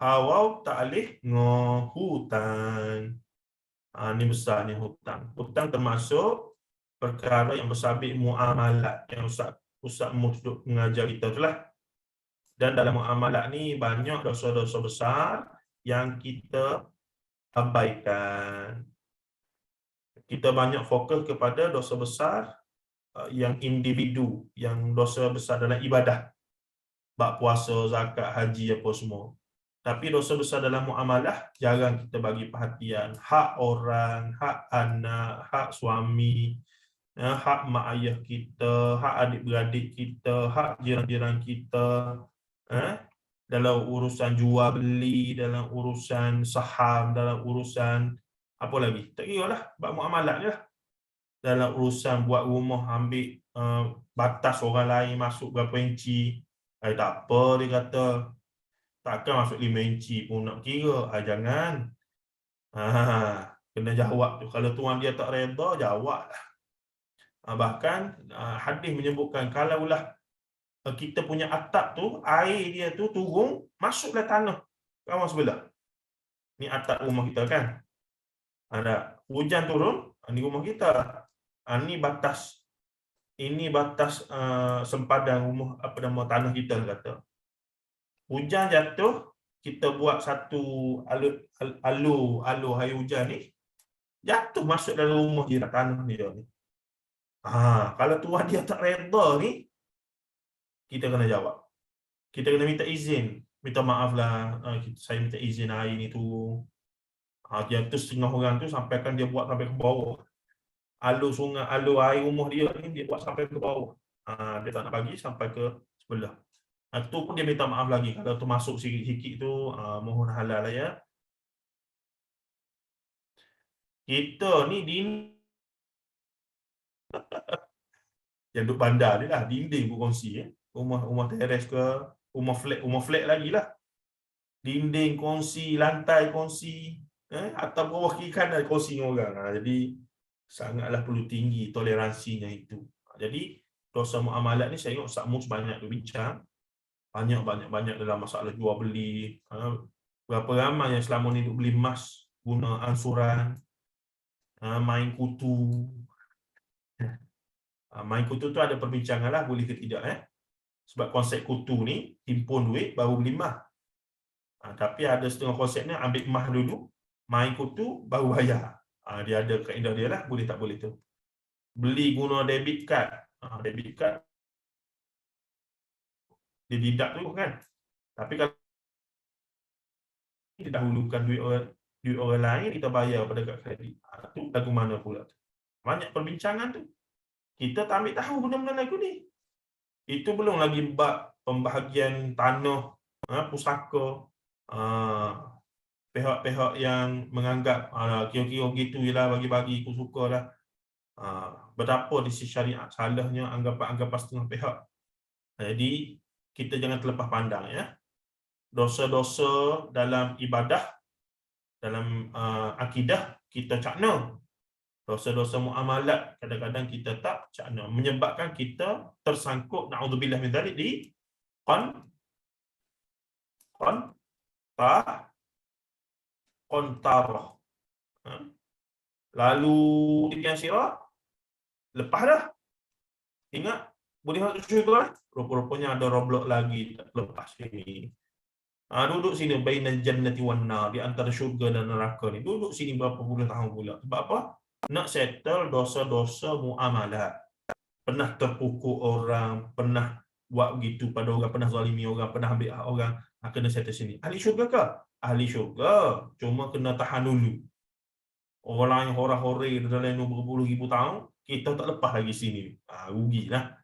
hawau tak boleh hutang. Ini besarnya hutang. Hutang termasuk perkara yang bersabit muamalat yang Ustaz Muhdud mengajar kita tu lah. Dan dalam muamalat ni banyak dosa-dosa besar yang kita abaikan. Kita banyak fokus kepada dosa besar yang individu, yang dosa besar dalam ibadah. Bab puasa, zakat, haji apa semua. Tapi dosa besar dalam muamalah jarang kita bagi perhatian. Hak orang, hak anak, hak suami, hak mak ayah kita, hak adik-beradik kita, hak jiran-jiran kita. Dalam urusan jual beli, dalam urusan saham, dalam urusan apa lagi? Tak kira lah, bab muamalah ni lah. Dalam urusan buat rumah, ambil batas orang lain masuk berapa inci. Tak apa dia kata. Takkan masuk 5 inci pun nak kira. Jangan. Kena jawab tu. Kalau tuan dia tak reda, jawab lah. Bahkan hadis menyebutkan kalaulah kita punya atap tu, air dia tu turun, masuklah tanah kawan sebelah. Ni atap rumah kita kan. Ada hujan turun, ni rumah kita. Ni batas. Ini batas sempadan rumah, apa nama, tanah kita kata. Hujan jatuh, kita buat satu alur air hujan ni, jatuh masuk dalam rumah dia, tanah dia ni. Kalau tuan dia tak reda ni, kita kena jawab. Kita kena minta izin. Minta maaf lah, saya minta izin air ni tu. Jatuh setengah orang tu, sampaikan dia buat sampai ke bawah. Alur sungai, alur air rumah dia ni, dia buat sampai ke bawah. Dia tak nak bagi sampai ke sebelah. Itu pun dia minta maaf lagi. Kalau tu masuk sikit-sikit tu, mohon halal lah ya. Kita ni yang duduk bandar ni lah, dinding pun kongsi. Rumah teres ke, rumah flat lagi lah. Dinding kongsi, lantai kongsi, atau bawah kiri kanan kongsi dengan orang. Jadi sangatlah perlu tinggi toleransinya itu. Jadi dosa muamalat ni saya ingat Ustaz Mus banyak berbincang. Banyak dalam masalah jual beli. Berapa ramai yang selama ni duk beli emas guna ansuran, main kutu. Main kutu tu ada perbincangan lah, boleh ke tidak. Sebab konsep kutu ni, himpun duit baru beli emas. Tapi ada setengah konsepnya, ambil emas dulu, main kutu baru bayar. Dia ada kaedah dia lah, boleh tak boleh tu. Beli guna debit card. Debit card dia tidak tu kan. Tapi kalau kita dahulukan duit orang lain, kita bayar pada kad kredit. Tu lagu mana pula tu. Banyak perbincangan tu. Kita tak ambil tahu benda-benda lagu ni. Itu belum lagi bab pembahagian tanah pusaka, pihak-pihak yang menganggap kira-kira gitu je lah, bagi-bagi aku suka lah. Betapa di sisi syariat salahnya anggapan-anggapan setengah pihak. Jadi kita jangan terlepas pandang ya. Dosa-dosa dalam ibadah, dalam akidah kita cakna. Dosa-dosa muamalat kadang-kadang kita tak cakna, menyebabkan kita tersangkut, naudzubillah min dzalik, di qantarah. Lalu ikan sirah, lepas dah. Ingat, boleh masuk syurga lah. Rupa-rupanya ada roblok lagi, tak lepas sini. Duduk sini, bainal jannati wan nar, di antara syurga dan neraka ni. Duduk sini berapa puluh tahun pula. Sebab apa? Nak settle dosa-dosa muamalat. Pernah terpukul orang, pernah buat begitu pada orang, pernah zalimi orang, pernah ambil hak orang, kena settle sini. Ahli syurga ke? Ahli syurga, cuma kena tahan dulu. Orang yang hora-hore dalam berpuluh ribu tahun, kita tak lepas lagi sini. Rugilah.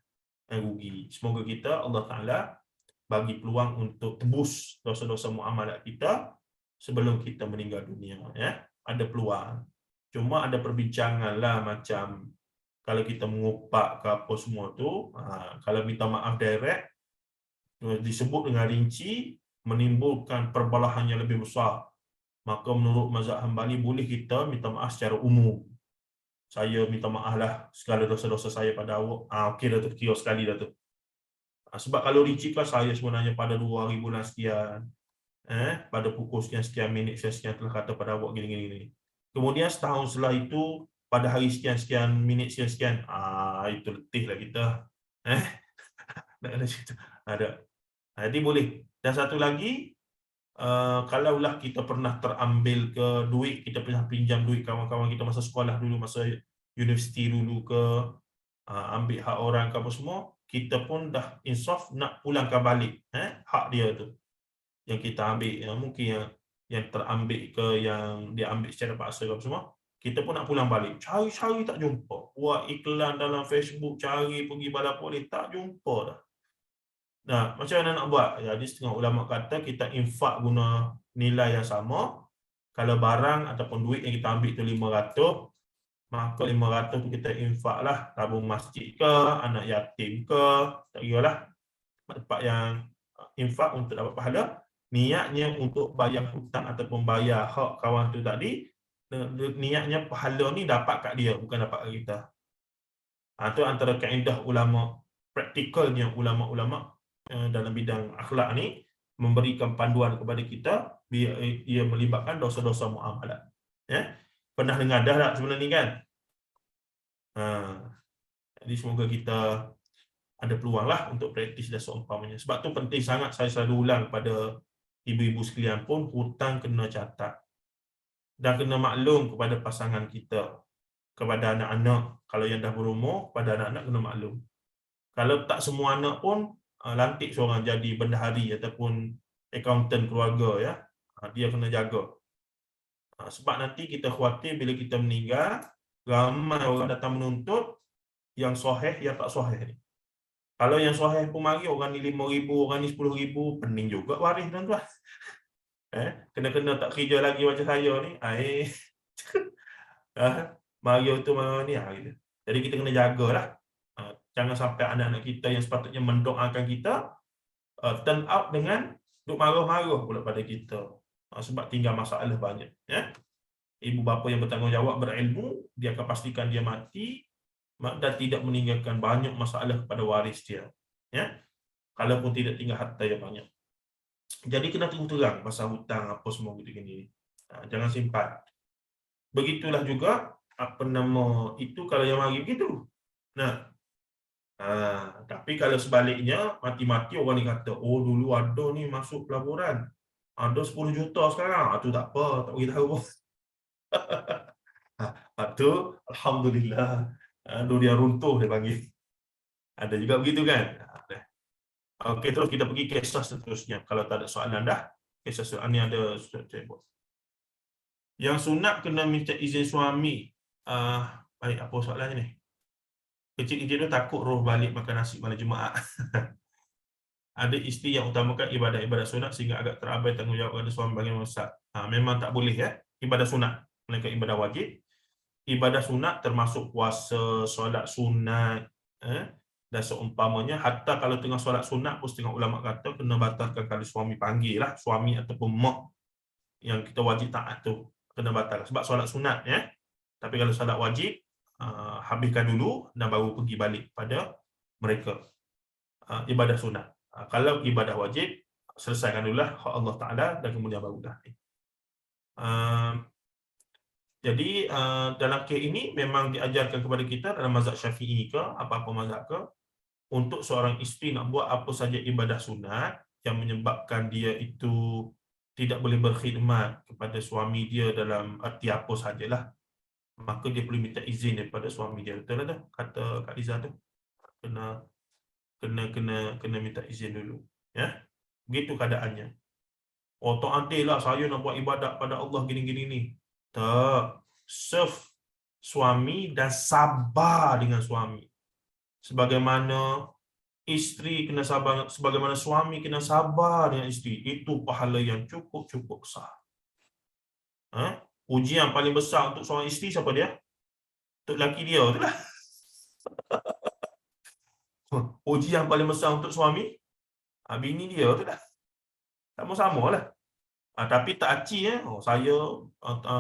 Rugi. Semoga kita, Allah Ta'ala, bagi peluang untuk tebus dosa-dosa muamalat kita sebelum kita meninggal dunia. Ya? Ada peluang. Cuma ada perbincangan lah, macam kalau kita mengupak ke apa semua tu, kalau minta maaf direct, disebut dengan rinci, menimbulkan perbalahan yang lebih besar. Maka menurut mazhab Hambali, boleh kita minta maaf secara umum. Saya minta maaf lah segala dosa-dosa saya pada awak. Okey dah tu, kira sekali dah tu. Sebab kalau rinci kan, saya sebenarnya pada 2 hari bulan sekian, pada pukul sekian-sekian minit sekian telah kata pada awak gini-gini. Kemudian setahun setelah itu, pada hari sekian-sekian minit sekian-sekian, itu letih lah kita. Ada. Jadi boleh. Dan satu lagi, kalaulah kita pernah terambil ke duit, kita pernah pinjam duit kawan-kawan kita masa sekolah dulu, masa universiti dulu ke, ambil hak orang ke apa semua, kita pun dah insaf nak pulangkan balik hak dia tu yang kita ambil. Mungkin yang terambil ke, yang dia ambil secara paksa ke apa semua, kita pun nak pulang balik. Cari-cari tak jumpa. Buat iklan dalam Facebook, cari pergi balap polis, tak jumpa dah. Nah, macam mana nak buat? Jadi setengah ulama kata kita infak guna nilai yang sama. Kalau barang ataupun duit yang kita ambil tu 500, maka 500 tu kita infak lah, tabung masjid ke, anak yatim ke, tak kira lah. Tempat yang infak untuk dapat pahala, niatnya untuk bayar hutang ataupun bayar hak kawan tu tadi, niatnya pahala ni dapat kat dia, bukan dapat kat kita. Itu antara kaedah ulama, praktikalnya ulama-ulama dalam bidang akhlak ni, memberikan panduan kepada kita biar ia melibatkan dosa-dosa muamalat. Pernah dengar dah tak sebenarnya ni kan? Jadi semoga kita ada peluang lah untuk praktis dan seumpamanya. Sebab tu penting sangat, saya selalu ulang pada ibu-ibu sekalian pun, hutang kena catat. Dan kena maklum kepada pasangan kita, kepada anak-anak. Kalau yang dah berumur, pada anak-anak kena maklum. Kalau tak semua anak pun, lantik seorang jadi bendahari ataupun accountant keluarga, ya. Dia kena jaga. Sebab nanti kita khawatir bila kita meninggal, ramai orang datang menuntut yang sahih, yang tak sahih ni. Kalau yang sahih pun mari, orang ni 5,000, orang ni 10,000, pening juga waris tuan-tuan. Kena-kena tak kerja lagi macam saya ni. Mari tu ni. Gitu. Jadi kita kena jagalah. Jangan sampai anak-anak kita yang sepatutnya mendoakan kita, turn out dengan duk marah-marah pula pada kita. Sebab tinggal masalah banyak. Ya? Ibu bapa yang bertanggungjawab, berilmu, dia akan pastikan dia mati dan tidak meninggalkan banyak masalah kepada waris dia. Ya? Kalaupun tidak tinggal harta yang banyak. Jadi kena terang pasal hutang apa semua gitu-gini. Jangan simpan. Begitulah juga itu kalau yang mari begitu. Tapi kalau sebaliknya, mati-mati orang ni kata, oh dulu ada ni masuk pelaburan, ada 10 juta sekarang, tu tak apa, tak beritahu. Tu alhamdulillah, dunia runtuh dia panggil. Ada juga begitu kan? Okey, terus kita pergi kisah seterusnya. Kalau tak ada soalan dah, kisah soalan ni ada saya buat. Yang sunat kena minta izin suami. Baik, apa soalannya ni? Kecil-kecil tu takut roh balik makan nasi malam Jumaat. ada isteri yang utamakan ibadat-ibadat sunat sehingga agak terabai tanggungjawab kepada suami bagian Ustaz. Memang tak boleh ya, ibadat sunat, melainkan ibadah wajib. Ibadah sunat termasuk puasa, solat sunat, dan seumpamanya. Hatta kalau tengah solat sunat pun setengah ulama kata kena batalkan kalau suami panggil lah, suami ataupun mak yang kita wajib taat tu kena batal sebab solat sunat ya. Tapi kalau solat wajib, habiskan dulu dan baru pergi balik pada mereka. Ibadah sunat. Kalau ibadah wajib, selesaikan dululah hak Allah Ta'ala dan kemudian barulah. Jadi dalam kes ini memang diajarkan kepada kita dalam mazhab Syafi'i ke apa-apa mazhab ke, untuk seorang isteri nak buat apa saja ibadah sunat yang menyebabkan dia itu tidak boleh berkhidmat kepada suami dia dalam arti apa sajalah, maka dia perlu minta izin daripada suami dia. Betul tak kata Kak Liza tu? Kena minta izin dulu ya. Begitu keadaannya. Oh tak adil lah saya nak buat ibadat pada Allah gini-gini ni. Tak. Serve suami dan sabar dengan suami. Sebagaimana isteri kena sabar, sebagaimana suami kena sabar dengan isteri. Itu pahala yang cukup besar. Ujian paling besar untuk seorang isteri siapa dia? Untuk lelaki dia tu lah. Ujian paling besar untuk suami, bini dia tu lah. Sama-sama lah. Tapi tak aci saya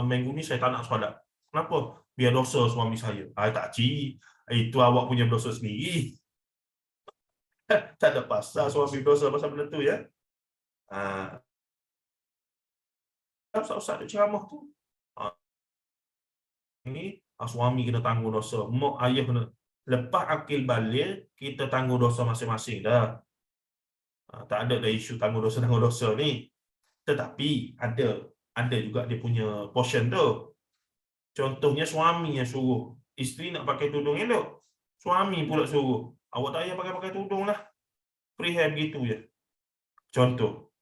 minggu ni saya tak nak solat. Kenapa? Biar dosa suami saya. Tak aci. Itu awak punya dosa sendiri. Tak ada pasal suami dosa pasal benda tu ya. Ustaz-ustaz tu ceramah tu. Ini suami kena tanggung dosa, mak ayah kena. Lepas akil balik, kita tanggung dosa masing-masing dah. Tak ada dah isu tanggung dosa ni. Tetapi ada juga dia punya portion tu. Contohnya suami yang suruh isteri nak pakai tudung elok, suami pula suruh awak tak payah pakai tudung lah, freehand begitu je. Contoh.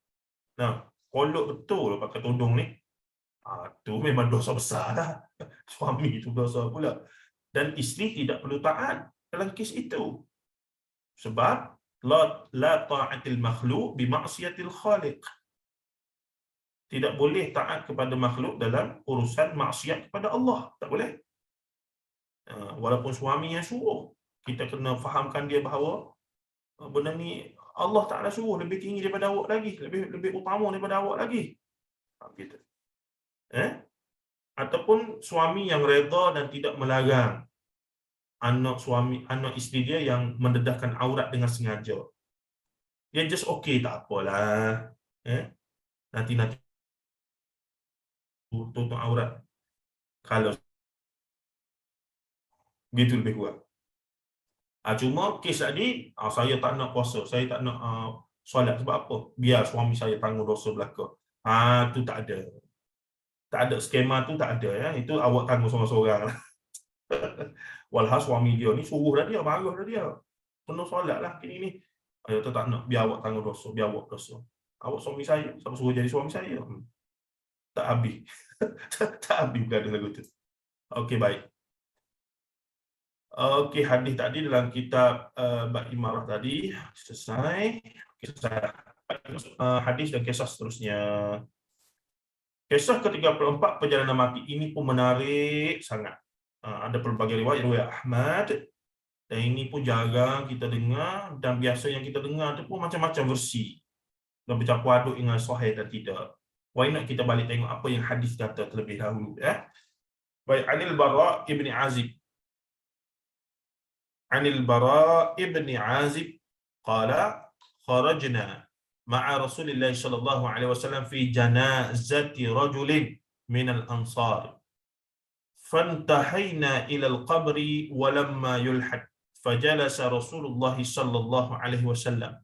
Kolok betul pakai tudung ni. Tu memang dosa besar dah. Suami itu dosa pula. Dan isteri tidak perlu taat dalam kes itu. Sebab la ta'atil makhluk bi maksiatil khaliq. Tidak boleh taat kepada makhluk dalam urusan maksiat kepada Allah. Tak boleh. Walaupun suami yang suruh, kita kena fahamkan dia bahawa benda ni Allah Ta'ala suruh lebih tinggi daripada awak lagi, lebih utama daripada awak lagi. Gitu. Ataupun suami yang reda dan tidak melarang anak isteri dia yang mendedahkan aurat dengan sengaja. Dia just okay, tak apalah. Nanti tutup aurat. Kalau gitu lebih kuat. Cuma kes tadi, saya tak nak puasa, saya tak nak solat sebab apa? Biar suami saya tanggung dosa belaka. Tu tak ada. Tak ada skema tu, tak ada ya. Itu awak tanggung seorang-seorang lah. Walhal suami dia ni suruh dah dia, marah dah dia. Kena solat lah kini ni. Saya tak nak, biar awak tanggung dosa, biar awak dosa. Awak suami saya, siapa suruh jadi suami saya? Tak habis. Tak habis berada lagu tu. Okey, baik. Okey, hadis tadi dalam kitab Bab Imarah tadi selesai. Kisah hadis dan kisah seterusnya. Kisah ke-34 perjalanan mati ini pun menarik sangat. Ada pelbagai riwayat Ahmad, dan ini pun jarang kita dengar, dan biasa yang kita dengar tu pun macam-macam versi. Dan bercampur aduk dengan sahih dan tidak. Why not kita balik tengok apa yang hadis kata terlebih dahulu ya. Baik, Anil Bara ibni Azib. Anil Bara ibni Azib qala kharajna ma'a Rasulillah sallallahu alaihi wasallam fi janazati rajulin min al-ansar. Fantahayna ila al-qabri wa lamma yulhad fajalasa Rasulullah sallallahu alaihi wasallam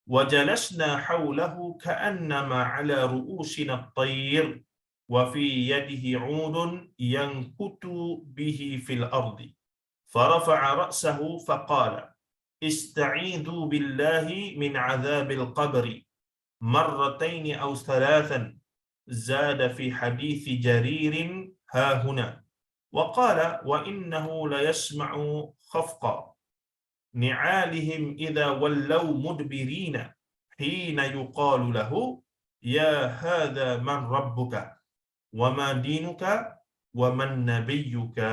وجلسنا حوله كأنما على رؤوسنا الطير وفي يده عود ينكت به في الأرض فرفع رأسه فقال استعيذوا بالله من عذاب القبر مرتين أو ثلاثا زاد في حديث جرير ها هنا وقال وإنه ليسمع خفقا نعالهم إذا ولوا مدبرين hina yuqalu lahu ya hadza man rabbuka wa ma dinuka wa man nabiyyuka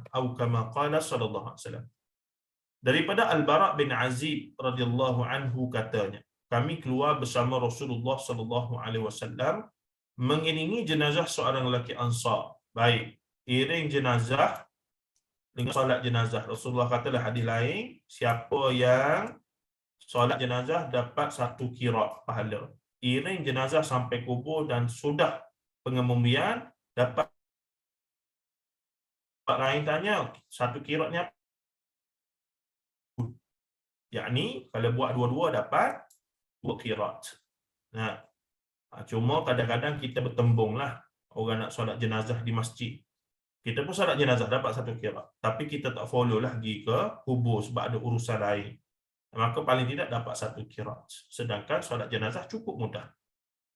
atau kama qala sallallahu alaihi wasallam. Daripada Al-Bara' bin Azib radhiyallahu anhu katanya, kami keluar bersama Rasulullah sallallahu alaihi wasallam mengiringi jenazah seorang lelaki Ansar. Baik, iring jenazah dengan solat jenazah. Rasulullah katalah hadis lain, siapa yang solat jenazah dapat 1 qirat pahala. Iring jenazah sampai kubur dan sudah pengebumian dapat. Lain tanya, 1 qirat ni apa? Yakni kalau buat dua-dua dapat 2 qirat. Nah, cuma kadang-kadang kita bertembunglah orang nak solat jenazah di masjid. Kita pun solat jenazah dapat 1 qirat, tapi kita tak follow lah pergi ke kubur sebab ada urusan lain. Maka paling tidak dapat 1 qirat. Sedangkan solat jenazah cukup mudah.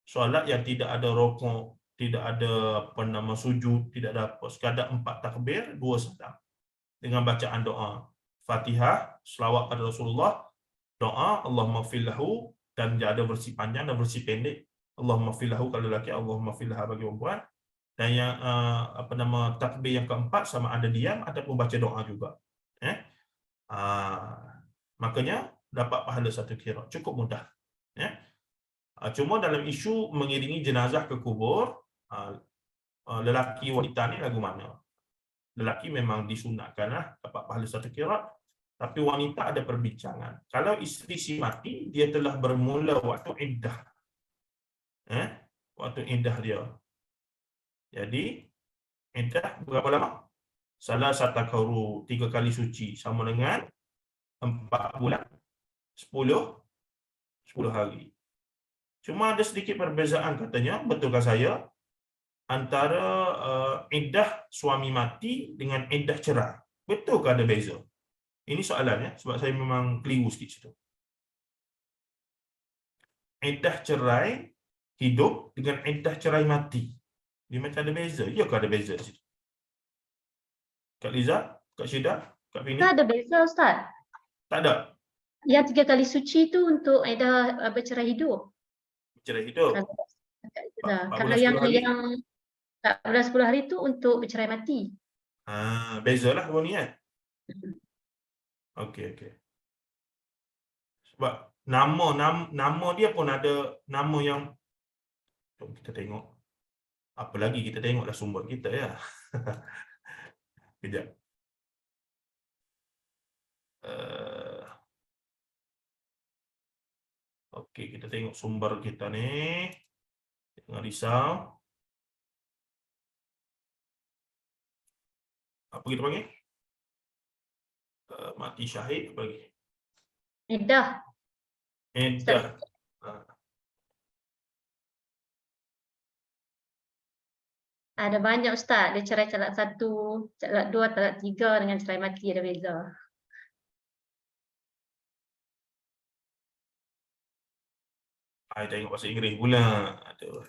Solat yang tidak ada rukuk, tidak ada sujud, tidak ada apa, sekadar 4 takbir, 2 salam. Dengan bacaan doa Fatihah, selawat pada Rasulullah, doa Allahumma ighfir lahu, dan ada versi panjang dan versi pendek. Allahumma ighfir lahu kalau lelaki, Allahumma ighfir laha bagi perempuan. Dan yang takbir yang keempat sama ada diam ataupun baca doa juga. Makanya dapat pahala 1 qirat. Cukup mudah. Cuma dalam isu mengiringi jenazah ke kubur, lelaki wanita ni lagu mana? Lelaki memang disunatkanlah dapat pahala 1 qirat, tapi wanita ada perbincangan. Kalau isteri si mati, dia telah bermula waktu iddah. Waktu iddah dia. Jadi, iddah berapa lama? Salah satu kauru 3 kali suci sama dengan 4 bulan 10 hari. Cuma ada sedikit perbezaan katanya, betulkah saya, antara iddah suami mati dengan iddah cerai. Betulkah ada beza? Ini soalannya, sebab saya memang keliru sikit situ. Iddah cerai hidup dengan iddah cerai mati. Dia macam ada beza. Ya ke ada beza di situ? Kak Liza, Kak Syeda, Kak Fini? Tak ada beza, Ustaz. Tak ada? Yang 3 kali suci tu untuk iddah bercerai hidup. Bercerai hidup? Kalau yang 14-10 hari tu untuk bercerai mati. Bezalah dua ni kan? Okey. Sebab nama dia pun ada nama yang, jom kita tengok. Apa lagi kita tengoklah sumber kita ya. Kejap. Okey, kita tengok sumber kita ni. Jangan risau. Apa kita panggil? Mati syahid apa lagi? Iddah. Ada banyak Ustaz, dia cerai talak 1, talak 2, talak 3 dengan cerai mati ada beza. Tengok bahasa Inggeris pula. Aduh.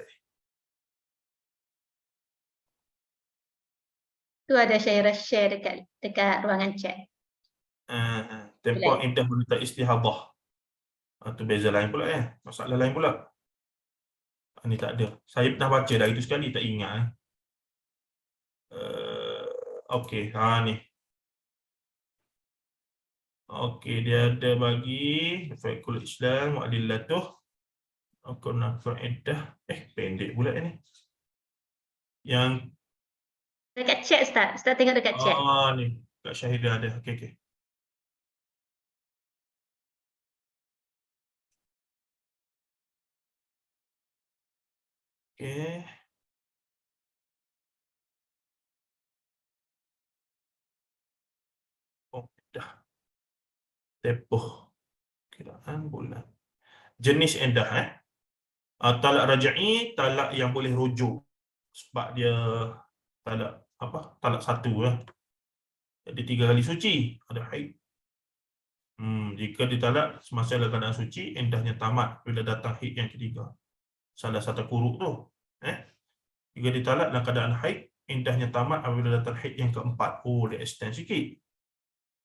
Tu ada share dekat ruangan chat. Tempoh iddah wanita istihadah. Tu beza lain pula ya. Masalah lain pula. Ni tak ada. Saya pernah baca dah itu sekali, tak ingat. Okey, ni. Okey, dia ada bagi Fiqhul Islam wa adillatuh. Akuna faedah. Pendek pula ni. Yang Dekat chat Ustaz. Ustaz tengok dekat chat. Ni. Kak Syahidah ada. Okey. Dah. Tepoh. Kiraan bulan. Jenis iddah talak raj'i, talak yang boleh rujuk. Sebab dia talak 1 Jadi 3 kali suci, ada haid. Jika ditalak semasa dalam keadaan suci, iddahnya tamat bila datang haid yang ketiga. Salah satu kuruk tu. Jika ditalak dalam keadaan haid, iddahnya tamat apabila datang haid yang keempat. Dia extend sikit.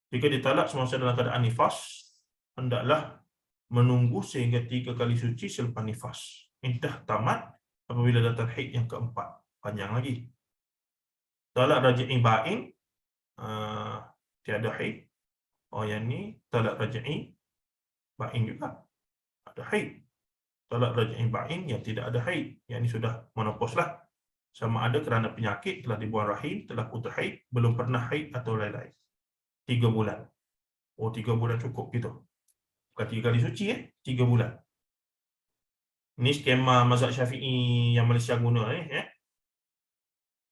Jika ditalak semasa dalam keadaan nifas, hendaklah menunggu sehingga 3 kali suci selepas nifas. Iddah tamat apabila datang haid yang keempat. Panjang lagi. Talak raj'i ba'in, tiada haid. Oh, yang ni talak raj'i ba'in juga. Ada haid. Talak raj'i ba'in yang tidak ada haid. Yang ni sudah menopause lah. Sama ada kerana penyakit, telah dibuang rahim, telah putus haid, belum pernah haid atau lain-lain. 3 bulan. Oh, 3 bulan cukup gitu. Bukan 3 kali suci 3 bulan. Ini skema mazhab Syafi'i yang Malaysia guna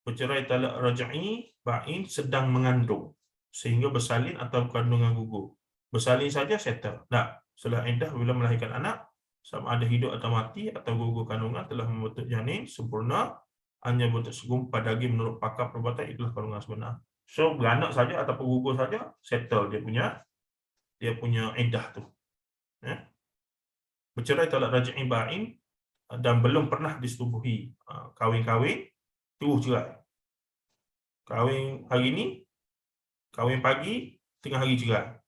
Bercerai talak raj'i ba'in sedang mengandung sehingga bersalin atau kandungan gugur. Bersalin saja settle. Tak. Setelah iddah bila melahirkan anak, sama ada hidup atau mati atau gugur kandungan telah membentuk janin sempurna, hanya bentuk segumpal daging menurut pakar perubatan itulah kandungan sebenar. So beranak saja ataupun gugur saja settle dia punya iddah tu. Bercerai talak raj'i ba'in dan belum pernah disetubuhi, kahwin-kahwin terus cerai. Kahwin hari ni, kahwin pagi, tengah hari cerai.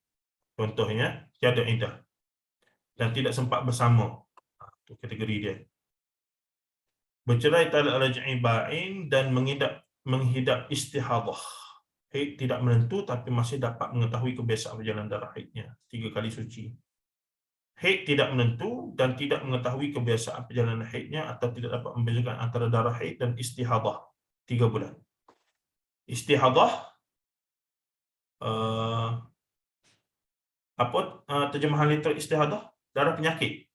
Contohnya tiada iddah dan tidak sempat bersama. Itu kategori dia. Bercerai talak raj'i ba'in dan menghidap istihadah. Haid tidak menentu tapi masih dapat mengetahui kebiasaan perjalanan darah haidnya. 3 kali suci. Haid tidak menentu dan tidak mengetahui kebiasaan perjalanan haidnya atau tidak dapat membezakan antara darah haid dan istihadah. 3 bulan. Istihadah, apa terjemahan literal istihadah? Darah penyakit.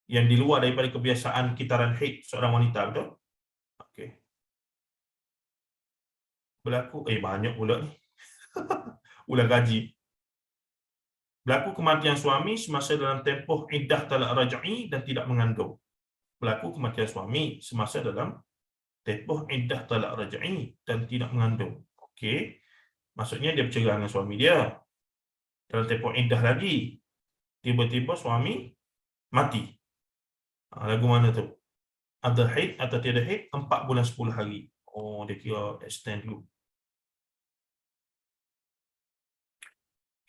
Yang di luar daripada kebiasaan kitaran haid seorang wanita, betul? Okey. Berlaku banyak pula ni. Ulang gaji. Berlaku kematian suami semasa dalam tempoh iddah talak raj'i dan tidak mengandung. Berlaku kematian suami semasa dalam tempoh iddah talak raj'i dan tidak mengandung. Okey. Maksudnya dia bercerai dengan suami dia. Dalam tempoh iddah lagi. Tiba-tiba suami mati. Lagu mana tu? Ada haid atau tiada haid 4 bulan 10 hari. Oh, dia kira extend dulu.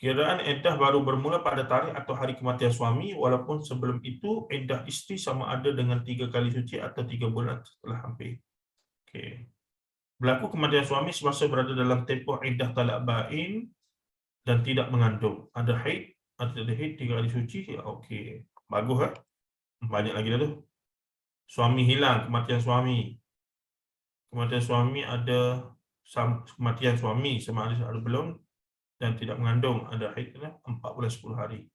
Kiraan iddah baru bermula pada tarikh atau hari kematian suami, walaupun sebelum itu iddah isteri sama ada dengan 3 kali suci atau 3 bulan setelah hampir. Okey. Berlaku kematian suami semasa berada dalam tempoh iddah talak ba'in dan tidak mengandung. Ada haid atau tidak haid 3 kali suci. Okey. Bagus Banyak lagi dah tu. Suami hilang, kematian suami. Kematian suami ada kematian suami sama ada belum dan tidak mengandung, ada haid 4 bulan 10 hari.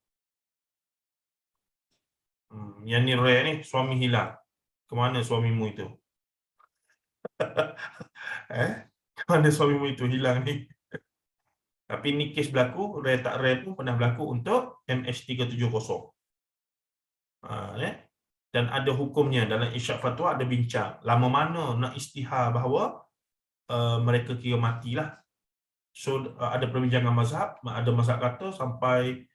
Yang ni rare ni, suami hilang. Kemana suamimu itu? Kemana suamimu itu hilang ni? Tapi ni kes berlaku, rare tak rare pun pernah berlaku untuk MH370. Dan ada hukumnya dalam Irsyad Fatwa ada bincang. Lama mana nak istihar bahawa mereka kira matilah. So ada perbincangan mazhab, ada mazhab kata sampai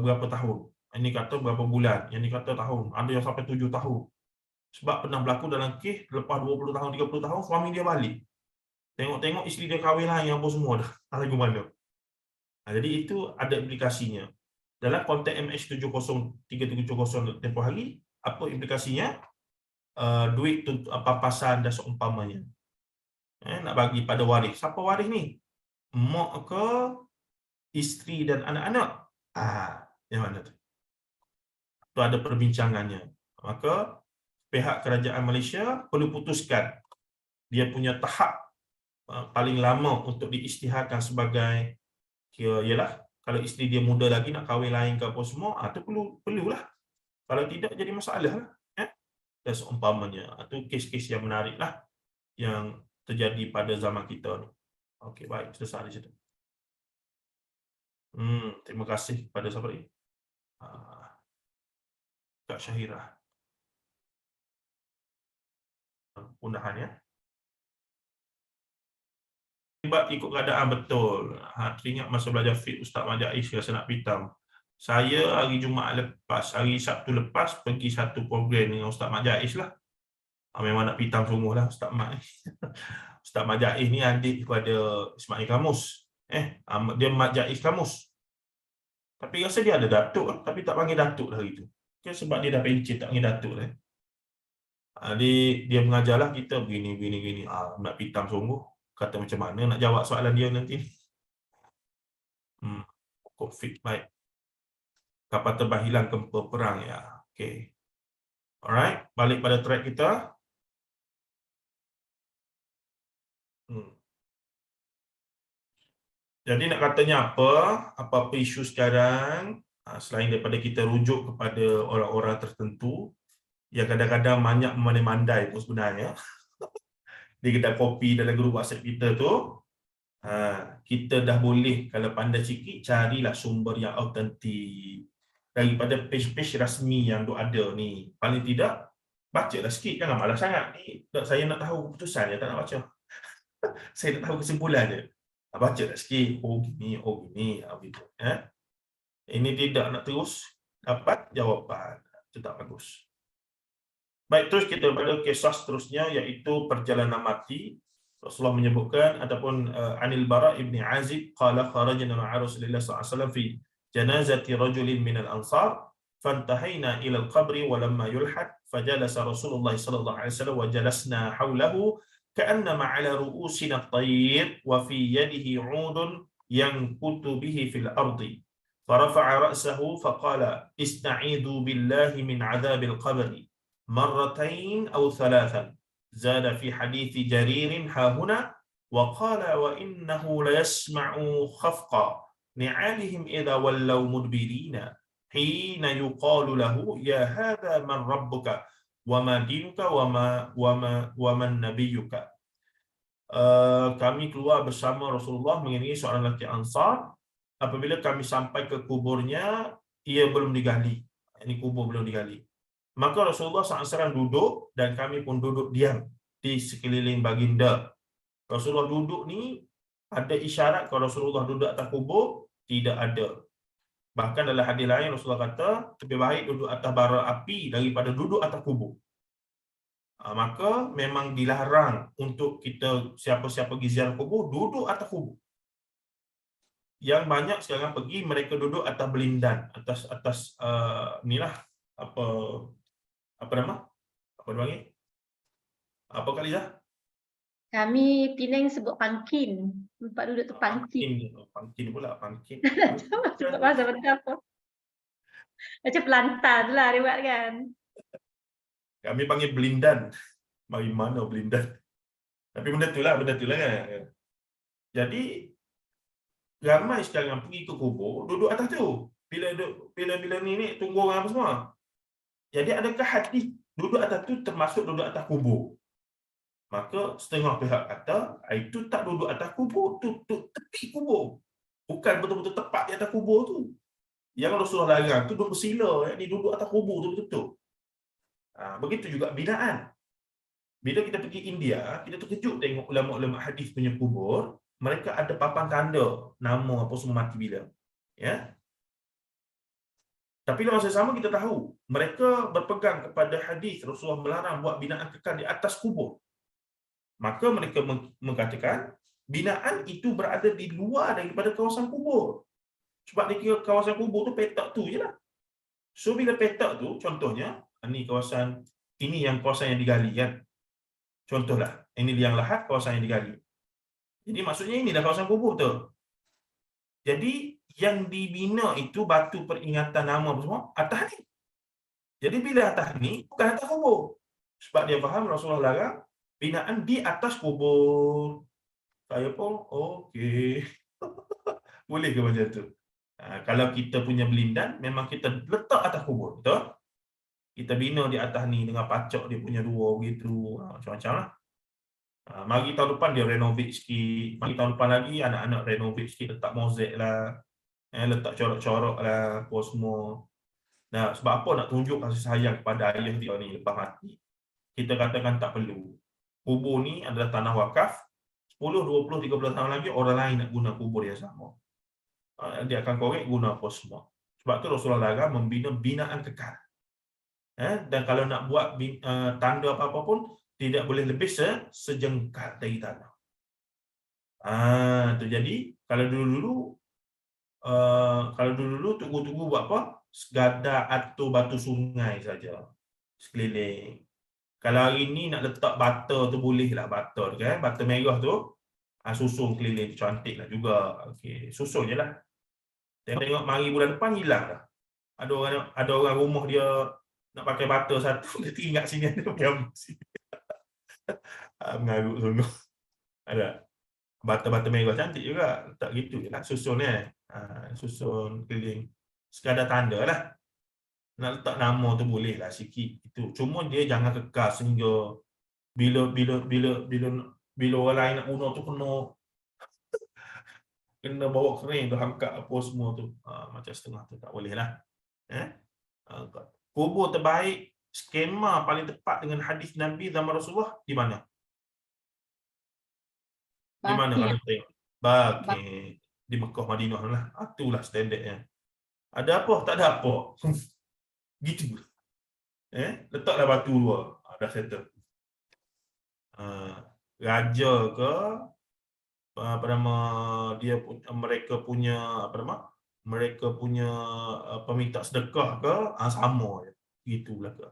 berapa tahun. Ini kata berapa bulan, yang ni kata tahun. Ada yang sampai 7 tahun. Sebab pernah berlaku dalam kes lepas 20 tahun, 30 tahun suami dia balik. Tengok-tengok isteri dia kahwin lain apa semua dah. Lagu mana. Jadi itu ada implikasinya. Dalam konteks MH370 tempoh hari, apa implikasinya? Duit papasan dan seumpamanya. Nak bagi pada waris. Siapa waris ni? Mak ke isteri dan anak-anak? Yang mana tu? Itu ada perbincangannya. Maka pihak kerajaan Malaysia perlu putuskan dia punya tahap paling lama untuk diisytiharkan sebagai ialah kalau isteri dia muda lagi nak kahwin lain ke apa semua, itu perlulah. Kalau tidak jadi masalah lah. Dan seumpamanya. Itu kes-kes yang menarik lah yang terjadi pada zaman kita ni. Okey, baik. Selesai di situ. Terima kasih kepada siapa ni? Kak Syahirah. Undahan ya. Sebab ikut keadaan betul. Teringat masa belajar fiqh Ustaz Majais rasa nak pitam. Saya hari Jumaat lepas, hari Sabtu lepas pergi satu program dengan Ustaz Majais lah. Memang nak pitam sungguh lah Ustaz Mat. Ustaz Majais ni adik kepada Ismail Kamus. Dia Majais Kamus. Tapi rasa dia ada datuk lah, tapi tak panggil datuk dah itu. Mungkin sebab dia dah pencet tak panggil datuk dah. Dia mengajarlah kita begini. Nak pitam sungguh. Kata macam mana nak jawab soalan dia nanti. Covid baik. Kapal terbang hilang gempa perang ya. Okay. Alright, balik pada track kita. Jadi nak katanya apa isu sekarang, selain daripada kita rujuk kepada orang-orang tertentu yang kadang-kadang banyak memandai-mandai pun sebenarnya di kedai kopi dalam grup WhatsApp kita tu, kita dah boleh kalau pandai sikit carilah sumber yang autentik daripada page-page rasmi yang ada ni. Paling tidak bacalah sikit, jangan malas sangat ni. Saya nak tahu keputusan je, tak nak baca. Saya nak tahu kesimpulan je. Baca tak sikit, oh gini, begitu. Ini tidak nak terus dapat jawapan, itu tak bagus. Baik, terus kita pada kisah seterusnya, iaitu perjalanan mati. Rasulullah menyebutkan, ataupun Anil Bara ibni Azib, qala kharajna ma'a Rasulillah SAW fi janazati rajulin minal ansar, fantahayna ila al-qabri walamma yulhad, fajalasa Rasulullah SAW wa jalasna hawlahu, كأنما على رؤوسنا الطير وفي يده عود ينكت به في الأرض فرفع رأسه فقال استعيذوا بالله من عذاب القبر مرتين أو ثلاثا زاد في حديث جرير ها هنا وقال وإنه ليسمع خفق نعالهم إذا ولوا مدبرين حين يقال له يا هذا من ربك wama dinuka wama nabiyuka. Kami keluar bersama Rasulullah mengiringi seorang lelaki Ansar. Apabila kami sampai ke kuburnya, ia belum digali. Ini kubur belum digali. Maka Rasulullah SAW duduk dan kami pun duduk diam di sekeliling baginda. Rasulullah duduk ni ada isyarat kalau Rasulullah duduk atas kubur? Tidak ada. Bahkan dalam hadis lain Rasulullah kata, lebih baik duduk atas bara api daripada duduk atas kubur. Maka memang dilarang untuk kita siapa-siapa pergi ziarah kubur, duduk atas kubur. Yang banyak sekarang pergi, mereka duduk atas belindan, atas inilah apa nama? Apa dia panggil? Apa kali dah? Kami Penang sebut pangkin. Tempat duduk tu pangkin. Pangkin pula, pangkin. Sebut bahasa benda apa? Macam pelantar tu lah dia buat kan. Kami panggil belindan. Mari mana belindan? Tapi benda tu lah kan. Jadi ramai sekarang pergi ke kubur, duduk atas tu. Bila ni tunggu orang apa semua. Jadi adakah hadis duduk atas tu termasuk duduk atas kubur? Maka setengah pihak kata, itu tak duduk atas kubur, tu tepi kubur. Bukan betul-betul tepat di atas kubur tu. Yang Rasulullah larang tu duduk bersila, ni duduk atas kubur tu betul-betul. Begitu juga binaan. Bila kita pergi India, kita terkejut tengok ulama-ulama hadis punya kubur, mereka ada papan tanda nama apa semua mati bila. Ya. Tapi dalam masa sama kita tahu, mereka berpegang kepada hadis Rasulullah melarang buat binaan kekal di atas kubur. Maka mereka mengatakan binaan itu berada di luar daripada kawasan kubur. Sebab dia kira kawasan kubur tu petak tu je lah. So bila petak tu, contohnya, ini kawasan, ini yang kawasan yang digali kan. Contohlah, ini liang lahat, kawasan yang digali. Jadi maksudnya ini dah kawasan kubur tu. Jadi yang dibina itu batu peringatan nama apa semua atas ni. Jadi bila atas ni, bukan atas kubur. Sebab dia faham Rasulullah larang binaan di atas kubur. Saya pun, okey. Boleh ke macam tu? Kalau kita punya belindan, memang kita letak atas kubur. Betul? Kita bina di atas ni dengan pacak dia punya dua begitu. Macam-macam lah. Mari tahun depan dia renovate sikit. Mari tahun depan lagi anak-anak renovate sikit. Letak mozaik lah. Letak corak-corak lah. Apa semua. Nah, sebab apa nak tunjuk kasih sayang kepada ayah dia ni lepas mati. Kita katakan tak perlu. Kubur ni adalah tanah wakaf. 10, 20, 30 tahun lagi orang lain nak guna kubur yang sama. Dia akan korek guna apa semua. Sebab tu Rasulullah larang membina binaan kekal. Dan kalau nak buat tanda apa-apa pun tidak boleh lebih sejengkal dari tanah. Tu jadi kalau dulu-dulu kalau dulu tugu-tugu buat apa? Sekadar atur batu sungai saja sekeliling. Kalau hari ni nak letak bata tu boleh lah, bata tu kan, bata merah tu susun keliling, cantik lah juga. Okey, susun je lah. Tengok mari bulan depan hilang dah. Ada orang rumah dia nak pakai bata satu, dia teringat sini ada yang sini. Mengarut sungguh. Ada bata-bata merah cantik juga, letak gitu je lah, susun susun keliling. Sekadar tanda lah. Nak letak nama tu boleh lah sikit itu. Cuma dia jangan kekal sehingga bila orang lain nak guna tu kena bawa keren tu, angkat apa semua tu. Macam setengah tu tak boleh lah. Kubur terbaik, skema paling tepat dengan hadis Nabi zaman Rasulullah di mana? Di mana Baqi'. kalau tengok? Baqi'. Di Mekah, Madinah lah. Itulah standardnya. Ada apa? Tak ada apa. Gitu. Letaklah batu dua. Dah settle. Raja ke apa nama dia, mereka punya apa nama, mereka punya peminta sedekah ke, sama je. Gitulah ke.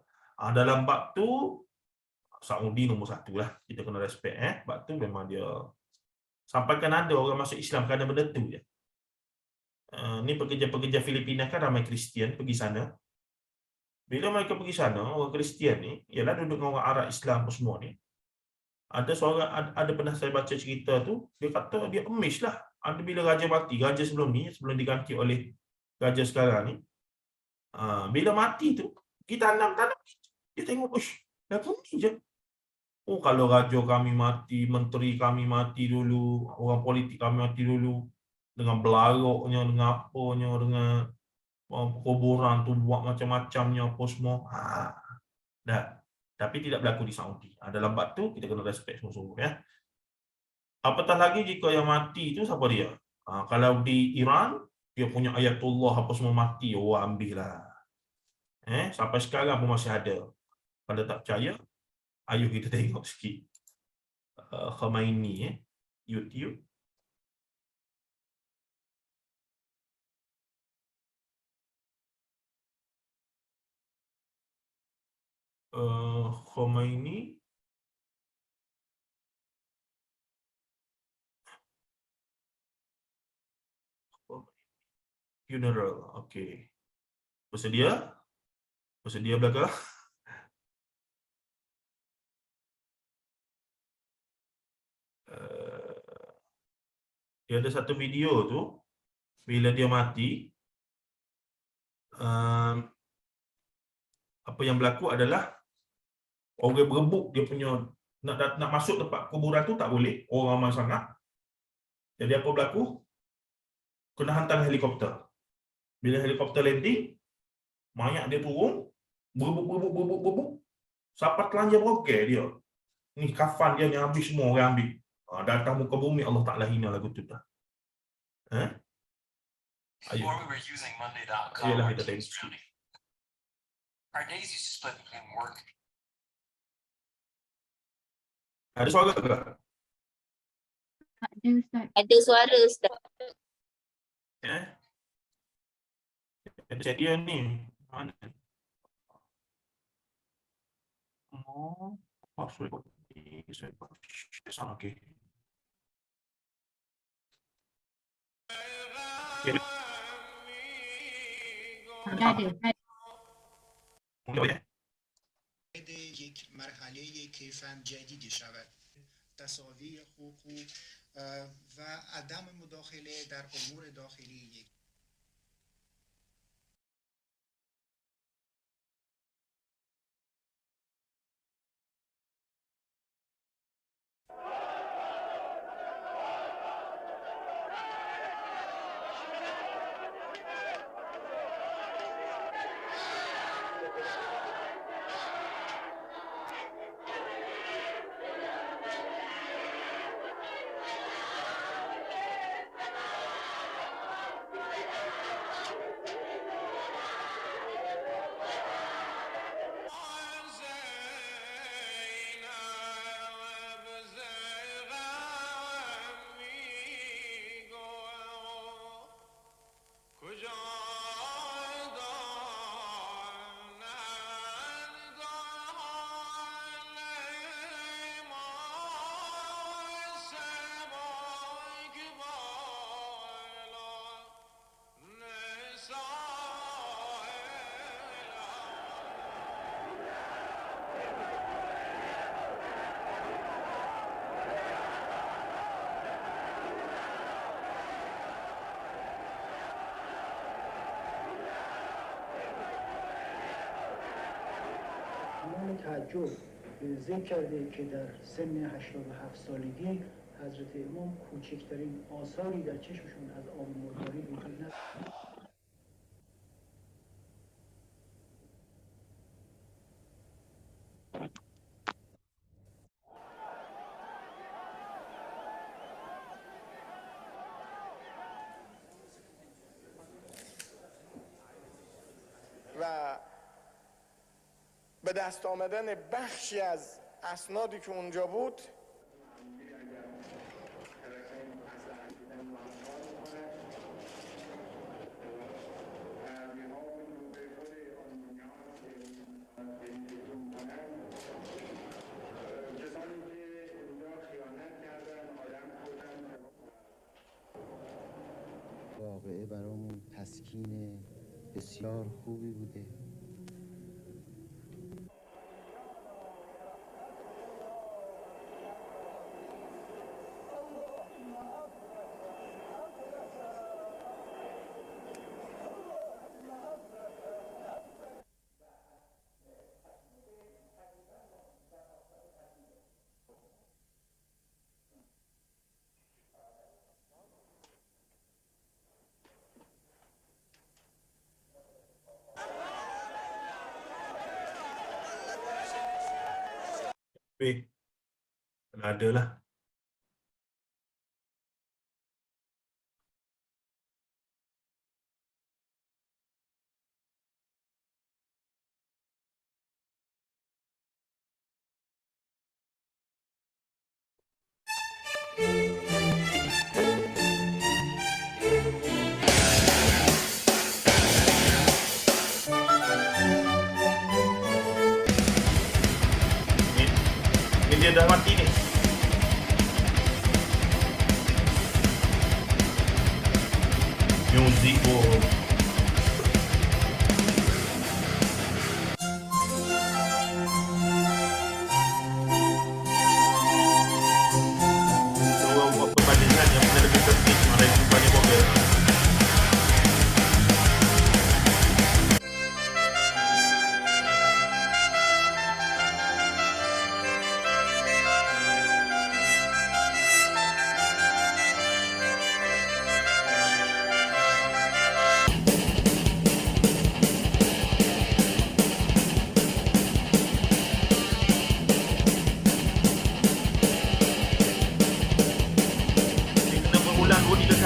Dalam bab tu Saudi nombor satu lah. Kita kena respect bab tu memang dia sampaikan ada orang masuk Islam kerana benda tu je. Ni pekerja-pekerja Filipina kan ramai Kristian pergi sana. Bila mereka pergi sana, orang Kristian ni ialah duduk dengan orang Arab Islam apa semua ni. Ada seorang, ada pernah saya baca cerita tu, dia kata dia amazed lah. Ada bila raja mati, raja sebelum ni, sebelum diganti oleh raja sekarang ni, bila mati tu, kita tanam, dia tengok, ush, dah bunyi je. Oh, kalau raja kami mati, menteri kami mati dulu, orang politik kami mati dulu, dengan belaroknya, dengan apanya, dengan kuburan tu buat macam-macamnya apa semua. Dah. Tapi tidak berlaku di Saudi. Dalam bab tu kita kena respect sungguh-sungguh ya. Apatah lagi jika yang mati itu siapa dia? Kalau di Iran dia punya ayatullah apa semua mati, ambil lah. Sampai sekarang pun masih ada. Kalau tak percaya, ayo kita tengok sikit. Khomeini YouTube. Khomeini funeral. Okey. Bersedia? Bersedia belakang? Dia ada satu video tu bila dia mati, apa yang berlaku adalah orang berebut dia punya nak masuk tempat kuburan tu tak boleh, orang ramai sangat. Jadi apa berlaku? Kena hantar helikopter. Bila helikopter landing, mayat dia turun, berebut. Sampai telanjang berokeh dia. Ni kafan dia yang habis semua orang ambil. Datang muka bumi Allah Ta'ala hina lagu tu dah. Ayo. Ayolah kita tengok. Our days used to split between work. Ada suara ke? Tak ada Ustaz. Ada suara Ustaz. Ada dia ni. Mana? Password. Sana okey. Ada. یک مرحله کیفاً جدیدی شود. تساوی حقوق و عدم مداخله در امور داخلی یک اهل تعجب ذکر کرده که در سن 87 سالگی حضرت امام کوچکترین آثاری در چشمشون از آب مروارید وجود نداره. و به دست آمدن بخشی از اسنادی که اونجا بود واقعه برامون تسکین بسیار خوبی بوده. Ada lah. Ini dia dah mati ni. Music oh. Buat perbandingan yang mana lebih penting mana yang paling popular.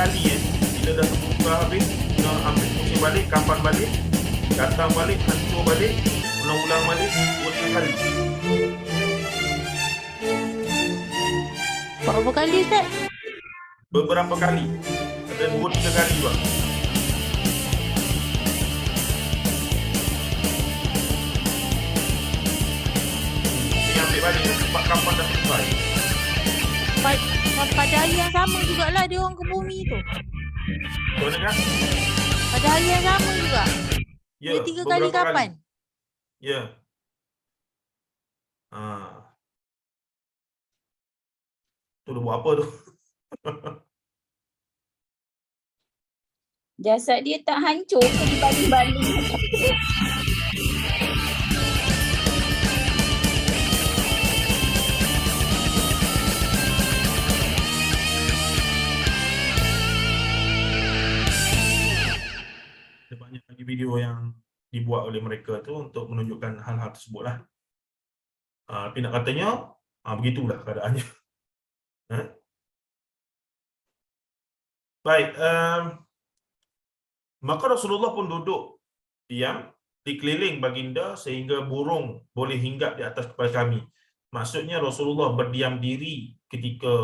Kali bila dah terbuka habis kena ambil kunci balik, kapan balik, datang balik, hancur balik, ulang-ulang balik 2-3 kali. Berapa kali Ustaz? Beberapa kali. Ada 2-3 kali juga. Ini ambil balik tempat kapan dah selesai. Pada hari yang sama jugalah dia orang ke bumi tu. Mana kan? Pada hari yang sama juga. Ya, dia 3 kali kapan? Ya. Tu dia buat apa tu? Jasad dia tak hancur ke dibanding-banding? Banyak lagi video yang dibuat oleh mereka tu untuk menunjukkan hal-hal tersebut lah. Tapi nak katanya, begitulah keadaannya. Baik, maka Rasulullah pun duduk diam di keliling baginda sehingga burung boleh hinggap di atas kepala kami. Maksudnya Rasulullah berdiam diri ketika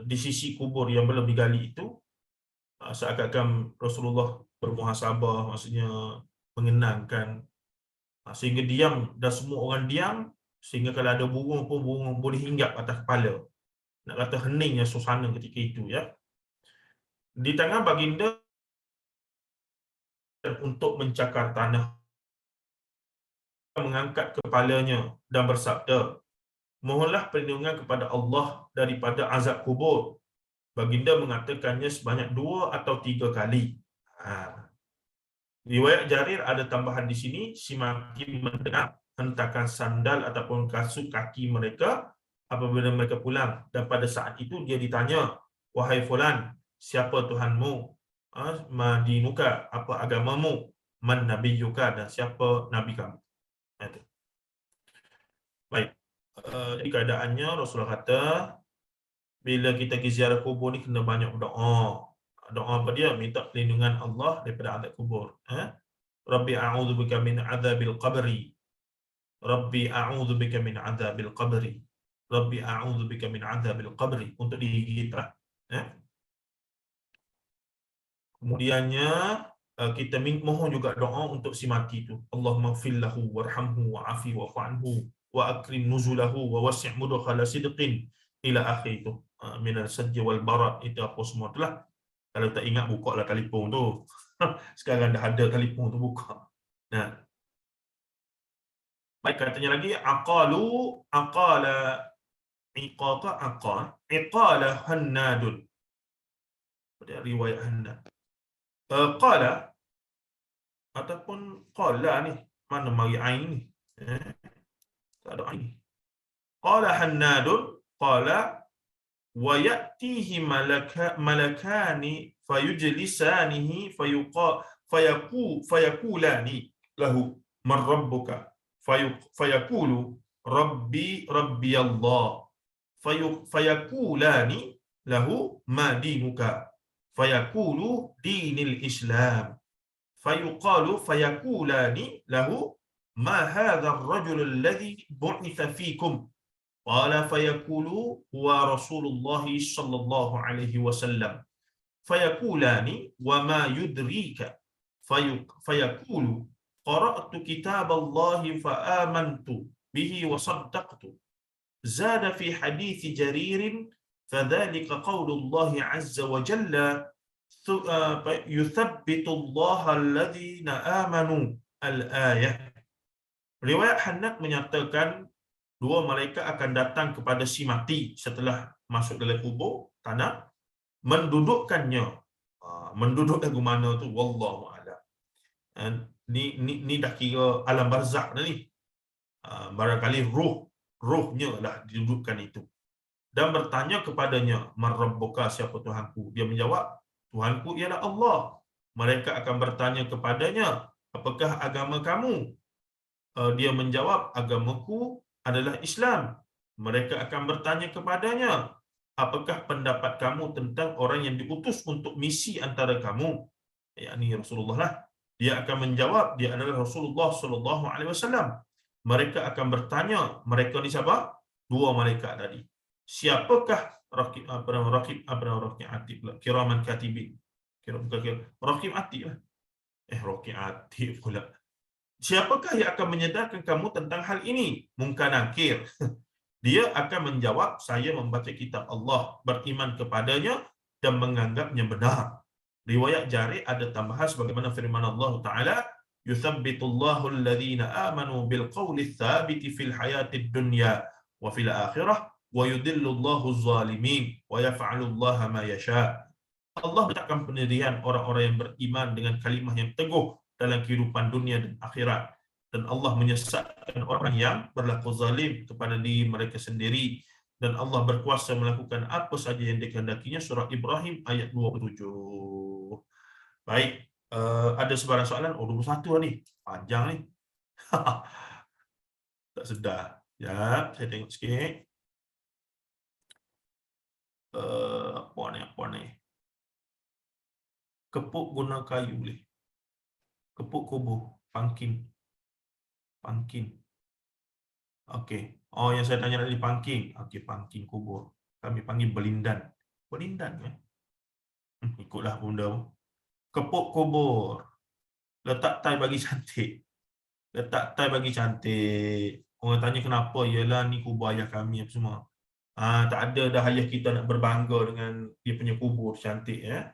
di sisi kubur yang belum digali itu, seakan-akan Rasulullah bermuhasabah, maksudnya mengenangkan, sehingga diam dan semua orang diam, sehingga kalau ada burung pun burung boleh hinggap atas kepala. Nak kata heningnya suasana ketika itu ya. Di tangan baginda untuk mencakar tanah, mengangkat kepalanya dan bersabda, mohonlah perlindungan kepada Allah daripada azab kubur. Baginda mengatakannya sebanyak 2 atau 3 kali. Riwayat Jarir ada tambahan di sini, semakin mendengar hentakan sandal ataupun kasut kaki mereka apabila mereka pulang. Dan pada saat itu dia ditanya, wahai fulan, siapa Tuhanmu? Madinuka, apa agamamu? Man nabiyuka, dan siapa nabi kamu? Itu. Baik. Jadi keadaannya Rasulullah kata, bila kita pergi ziarah kubur ni kena banyak berdoa. Doa apa dia? Minta perlindungan Allah daripada azab kubur. Rabbi a'udzubika min adzabil qabri. Rabbi a'udzubika min adzabil qabri. Rabbi a'udzubika min adzabil qabri. Untuk digigit lah. Kemudiannya kita mohon juga doa untuk si mati tu. Allahumma ighfir lahu warhamhu wa'afi wa'fu anhu wa akrim nuzulahu wa wasi' mudkhala sidqin ila akhir itu. Minal sajji wal barat, itu apa semua tu lah. Kalau tak ingat, buka lah telefon tu. Sekarang dah ada telefon tu, buka. Nah. Baik, katanya lagi, aqala iqala hannadun. Pada riwayat Hannad. Qala ataupun qala ni, mana mari ain ni? Tak ada ain. Qala hannadun, qala wa ya'tihi malakani fayujlisanihi fayakulani lahu man rabbuka fayaqulu rabbi Allah fayakulani lahu ma dinuka fayaqulu dinil Islam fayakulani lahu ma hadha ar-rajul alladhi bu'itha fikum qala fayaqulu huwa Rasulullah sallallahu alaihi wasallam fayakulani wa ma yudrika fayaqulu qara'tu kitab Allah fa amantu bihi wa saddaqtu zada fi hadith Jarir fadhalika qawlu Allah azza wa jalla yuthabbitu Allah alladhina amanu al-ayah. Riwayat Hannad menyatakan dua malaikat akan datang kepada si mati setelah masuk dalam kubur tanah, mendudukkannya. Menduduk lagu mana tu wallahu a'lam. Ni dah kira alam barzakh dah ni. Barangkali rohnya lah didudukkan itu. Dan bertanya kepadanya, man rabbuka, siapa Tuhanku? Dia menjawab, Tuhanku ialah Allah. Mereka akan bertanya kepadanya, apakah agama kamu? Dia menjawab, agamaku adalah Islam. Mereka akan bertanya kepadanya, apakah pendapat kamu tentang orang yang diutus untuk misi antara kamu? Yakni Rasulullah lah. Dia akan menjawab, dia adalah Rasulullah sallallahu alaihi wasallam. Mereka akan bertanya, mereka ni siapa? Dua malaikat tadi. Siapakah Raqib Atid pula, kiraman katibin. Raqib Atid lah. Raqib Atid pula. Siapakah yang akan menyedarkan kamu tentang hal ini? Munkar Nakir. Dia akan menjawab, saya membaca kitab Allah, beriman kepadanya dan menganggapnya benar. Riwayat Jarir ada tambahan sebagaimana firman Allah Ta'ala, yuthabbitullahu alladhina amanu bil qawli thabiti fil hayatid dunya wa fil akhirah wa yudillullahu zalimin wa yaf'alullaha ma yasha. Allah letakkan pendirian orang-orang yang beriman dengan kalimah yang teguh dalam kehidupan dunia dan akhirat, dan Allah menyesatkan orang yang berlaku zalim kepada diri mereka sendiri, dan Allah berkuasa melakukan apa saja yang dikehendakinya. Surah Ibrahim ayat 27. Baik, ada sebarang soalan? 21 lah ni, panjang ni. Tak sedar. Ya, saya tengok sikit. Apa ni? Kepuk guna kayu boleh. Kepuk kubur, pangking. Okey. Oh, yang saya tanya tadi pangking. Okey, pangking kubur. Kami panggil belindan. Belindan kan? Ikutlah benda. Kepuk kubur. Letak tai bagi cantik. Orang tanya kenapa? Yalah ni kubur ayah kami apa semua. Tak ada dah ayah kita nak berbangga dengan dia punya kubur cantik ya.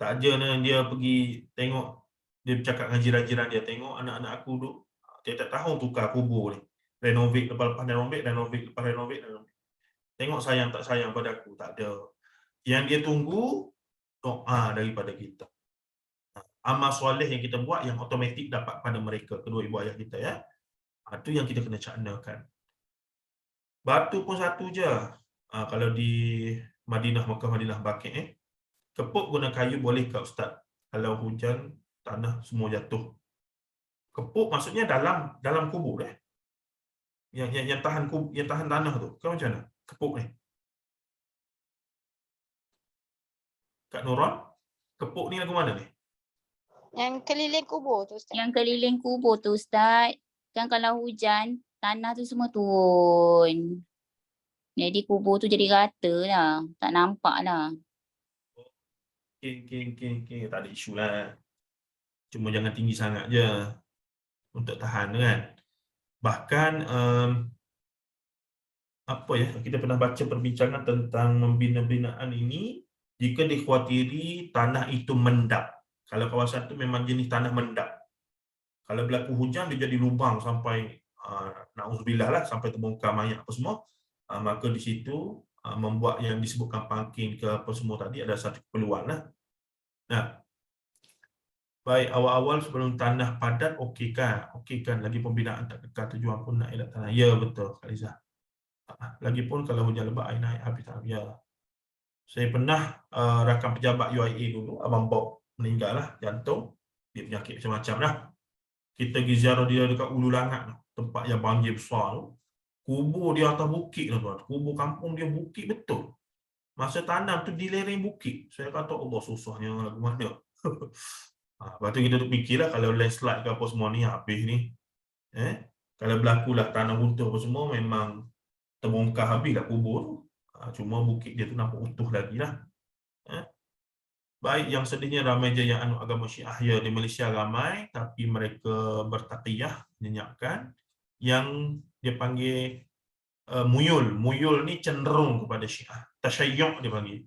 Tak ada dia pergi tengok, dia bercakap dengan jiran-jiran dia, tengok anak-anak aku duduk tiap-tiap tahun tukar kubur ni. Renovate lepas renovate. Tengok sayang tak sayang pada aku, tak ada. Yang dia tunggu doa daripada kita. Amal soleh yang kita buat yang automatik dapat pada mereka, kedua ibu ayah kita ya. Itu yang kita kena caknakan. Batu pun satu je. Kalau di Madinah, Mekah, Madinah, Baqi', kepuk guna kayu boleh ke Ustaz? Kalau hujan, tanah semua jatuh. Kepuk maksudnya dalam kubur yang tahan tanah tu. Kau macam mana? Kepuk ni. Kak Nuron, kepuk ni lagu mana ni? Yang keliling kubur tu Ustaz. Yang keliling kubur tu Ustaz, kan kalau hujan, tanah tu semua turun. Jadi kubur tu jadi rata lah, tak nampak lah. Okay. Tak ada isu lah. Cuma jangan tinggi sangat je untuk tahan kan. Bahkan kita pernah baca perbincangan tentang membina-binaan ini jika dikhawatiri tanah itu mendap. Kalau kawasan itu memang jenis tanah mendap. Kalau berlaku hujan dia jadi lubang sampai na'udzubillah lah, sampai terbongkar mayat apa semua, maka di situ membuat yang disebutkan pangking ke apa semua tadi ada satu keperluan lah. Nah, baik, awal-awal sebelum tanah padat okey kan lagi pembinaan tak kekal tujuan pun nak elak tanah. Ya betul Kak Liza. Lagipun kalau hujan lebat air naik habis tanah. Ya. Saya pernah rakan pejabat UIA dulu, Abang Bob meninggal lah, jantung, dia penyakit macam-macam lah. Kita pergi ziarah dia dekat Ulu Langat tu, tempat yang banjir besar tu. Kubur dia atas bukit lah tuan. Kubur kampung dia bukit betul. Masa tanam tu di lereng bukit. Saya kata Allah susahnya lagu mana. Lepas tu kita fikirlah kalau landslide ke apa semua ni habis ni. Kalau berlakulah tanah runtuh apa semua memang terbongkar habislah kubur tu. Cuma bukit dia tu nampak utuh lagi lah. Baik, yang sedihnya ramai je yang anut agama Syiah ya di Malaysia ramai, tapi mereka bertaqiyah, menyenyapkan. Yang dia panggil muyul. Muyul ni cenderung kepada Syiah. Tasyayyuq dia panggil.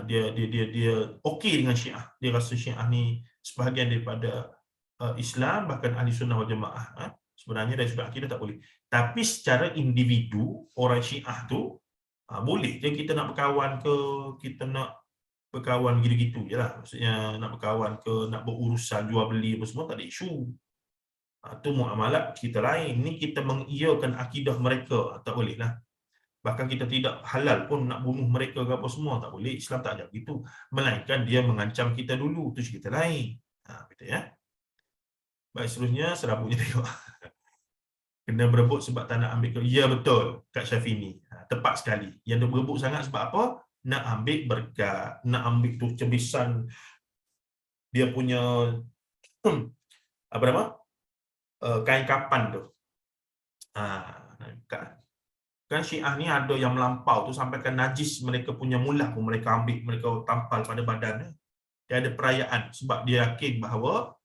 Dia okey dengan Syiah. Dia rasa Syiah ni sebahagian daripada Islam, bahkan ahli sunnah wal jamaah. Sebenarnya dari sudut akidah tak boleh. Tapi secara individu, orang Syiah tu boleh je kita nak berkawan ke, kita nak berkawan gitu-gitu je lah. Maksudnya nak berkawan ke, nak berurusan jual beli apa semua tak ada isu. Itu muamalat kita lain. Ni kita mengiyakan akidah mereka, tak boleh lah. Bahkan kita tidak halal pun nak bunuh mereka ke apa semua, tak boleh. Islam tak ajar begitu. Melainkan dia mengancam kita dulu, itu cerita lain. Betul ya. Baik, seterusnya serabutnya tengok. Kena berebut sebab tak nak ambil ke. Ya betul Kak Syafini. Tepat sekali. Yang dia berebut sangat sebab apa? Nak ambil berkat, nak ambil tu cebisan dia punya apa nama? Kain kapan tu. Kan Syiah ni ada yang melampau tu sampai kan najis mereka punya mulah pun mereka ambil, mereka tampal pada badan. Dia ada perayaan sebab dia yakin bahawa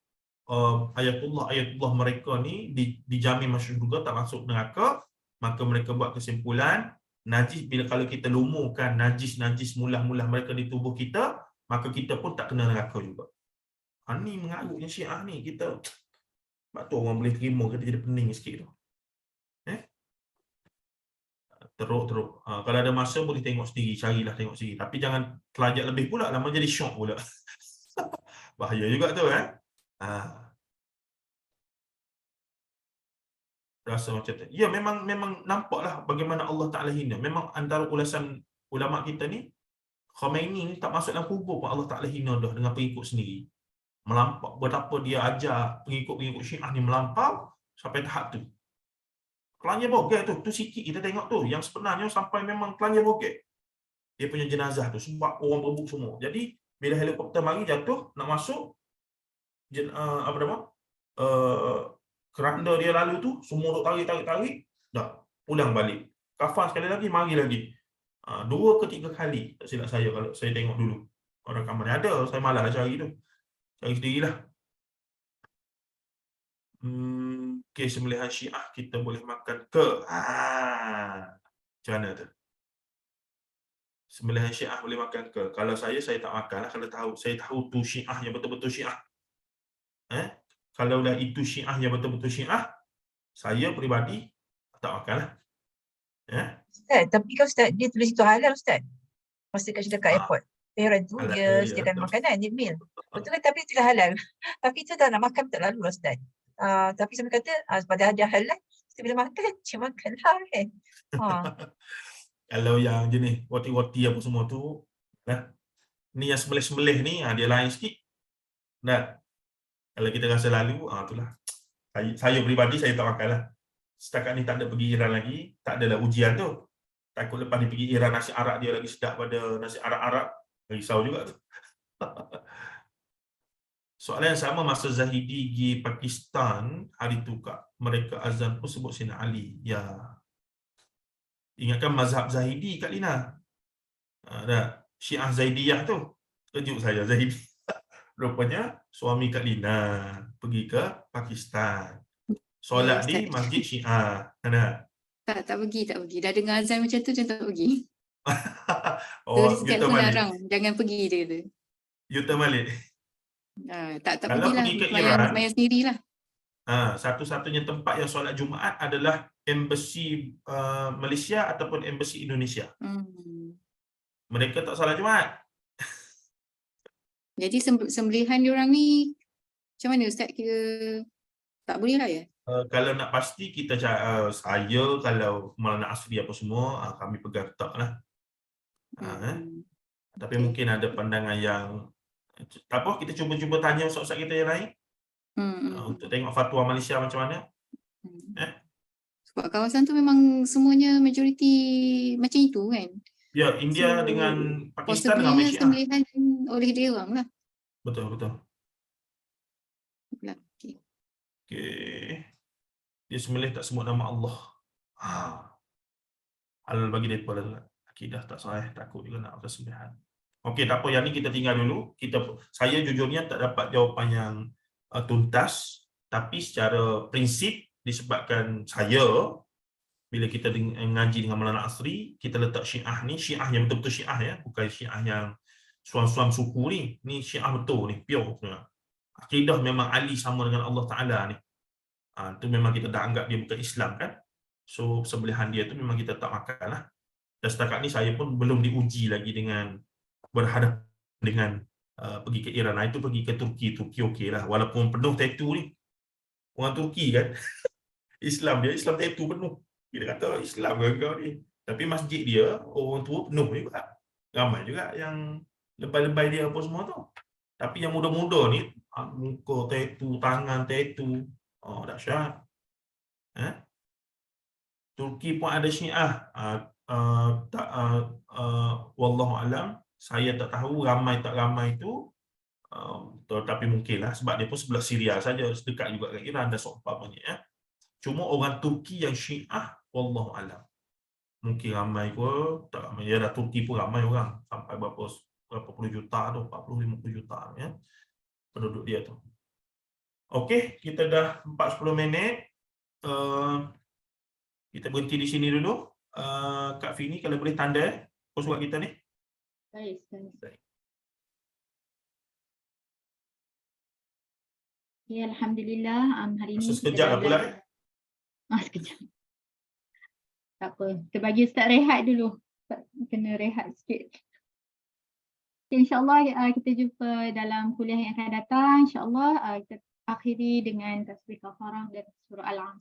ayatullah mereka ni dijamin masuk syurga, tak masuk neraka. Maka mereka buat kesimpulan najis, bila kalau kita lumurkan najis mulah-mulah mereka di tubuh kita, maka kita pun tak kena neraka juga. Ni mengarutnya Syiah ni, kita sebab tu orang boleh terima, kita jadi pening sikit tu. Teruk. Kalau ada masa boleh tengok sendiri, carilah tengok sendiri. Tapi jangan telajak lebih pula, lama jadi syok pula. Bahaya juga tu rasa macam tu. Ya, memang nampaklah bagaimana Allah Ta'ala hina. Memang antara ulasan ulama kita ni, Khomeini ni tak masuk dalam kubur pun Allah Ta'ala hina dah dengan pengikut sendiri. Melampau, betapa dia ajar pengikut-pengikut Syiah ni melampau sampai tahap tu. Kelanjir bogel tu sikit kita tengok tu. Yang sebenarnya sampai memang kelanjir bogel. Dia punya jenazah tu sebab orang berebut semua. Jadi bila helikopter mari jatuh nak masuk keranda dia lalu tu semua duk tarik dah pulang balik. Kafan sekali lagi, mari lagi. 2 ke 3 kali tak silap saya kalau saya tengok dulu. Orang rakaman ada, saya malas cari tu. Cari sendirilah. Okey, sembelihan Syiah kita boleh makan ke? Macam mana tu? Sembelihan Syiah boleh makan ke? Kalau saya tak makan lah. Kalau saya tahu tu Syiah yang betul-betul Syiah. Kalau dah itu Syiah yang betul-betul Syiah, saya peribadi tak makan lah. Ustaz, tapi kan Ustaz, dia tulis itu halal Ustaz. Masa dekat airport. Parent tu dia sediakan makanan, dia meal. Betul kan, tapi itu halal. Tapi itu tak nak makan tak lalu lah Ustaz. Tapi sampai kata pada ada halal, kita bila makan, cuma makan lah kan. Kalau yang jenis roti-roti apa semua tu, nah, ni yang sembelih-sembelih ni dia lain sikit. Nah, kalau kita rasa lalu, itulah. Saya peribadi saya tak makan lah. Setakat ni tak ada pergi Iran lagi, tak adalah ujian tu. Takut lepas ni pergi Iran nasi arak dia lagi sedap pada nasi arak Arab, risau juga tu. Soalan yang sama, masa Zahidi pergi Pakistan hari tu Kak, mereka azan pun sebut Sayyidina Ali. Ya. Ingatkan mazhab Zahidi Kak Lina. Dah, Syiah Zaidiyah tu. Kejut saya Zahidi. Rupanya suami Kak Lina pergi ke Pakistan. Solat di Masjid Syiah. Tak pergi. Dah dengar azan macam tu, tak pergi. Oh, Ustaz pun larang, jangan pergi dia kata. You terbalik. Tak Kalau pergilah, pergi ke Iran, sembahyang sendirilah. Satu-satunya tempat yang solat Jumaat adalah embassy Malaysia ataupun embassy Indonesia. Mereka tak solat Jumaat. Jadi sembelihan diorang ni macam mana Ustaz, kira tak boleh lah ya? Kalau nak pasti kita saya kalau Maulana Asri apa semua kami pegang tak lah. Tapi mungkin ada pandangan yang tak apa, kita cuba tanya ustaz-ustaz kita yang lain untuk tengok fatwa Malaysia macam mana. Sebab kawasan tu memang semuanya majoriti macam itu kan. Ya, India dengan Pakistan dengan Malaysia. Sembelihan oleh dia orang lah. Betul. Okay. Dia sembelih tak sebut nama Allah. Halal bagi mereka lah. Akidah tak sahih, takut juga nak ada sembelihan. Okey, tak apa, yang ni kita tinggal dulu. Saya jujurnya tak dapat jawapan yang tuntas, tapi secara prinsip disebabkan saya bila kita ngaji dengan Maulana Asri, kita letak Syiah ni, Syiah yang betul-betul Syiah ya, bukan Syiah yang suam-suam suku ni. Ni Syiah betul ni, pure. Akidah memang Ali sama dengan Allah Taala ni. Tu memang kita dah anggap dia bukan Islam kan. So sembelihan dia tu memang kita tak makan lah. Dan setakat ni saya pun belum diuji lagi dengan berhadapan dengan pergi ke Iran. Itu pergi ke Turki okey lah. Walaupun penuh tattoo ni. Orang Turki kan. Islam tattoo penuh. Kita kata Islam ke kau ni. Tapi masjid dia, orang tua penuh juga. Ramai juga yang lebay-lebay dia apa semua tu. Tapi yang muda-muda ni, muka tattoo, tangan tattoo. Dahsyat. Turki pun ada Syiah. Wallahu alam, saya tak tahu ramai tak ramai tu, tetapi mungkinlah sebab dia pun sebelah Syria saja, dekat juga kat Iran dan seumpamanya ya. Cuma orang Turki yang Syiah, wallahu alam, mungkin ramai ke tak ramai. Ya dah, Turki pun ramai orang, sampai berapa puluh juta tu, 40-50 juta ya penduduk dia tu. Okey, kita dah 40 minit. Kita berhenti di sini dulu. Kak Fini, kalau boleh tanda surat kita ni. Baik. Ya, alhamdulillah hari ini sekejap lah pula. Sekejap. Tak apa, kita bagi Ustaz rehat dulu. Ustaz kena rehat sikit. InsyaAllah kita jumpa dalam kuliah yang akan datang. InsyaAllah kita akhiri dengan tasbih kafarah dan surah Al-Asr.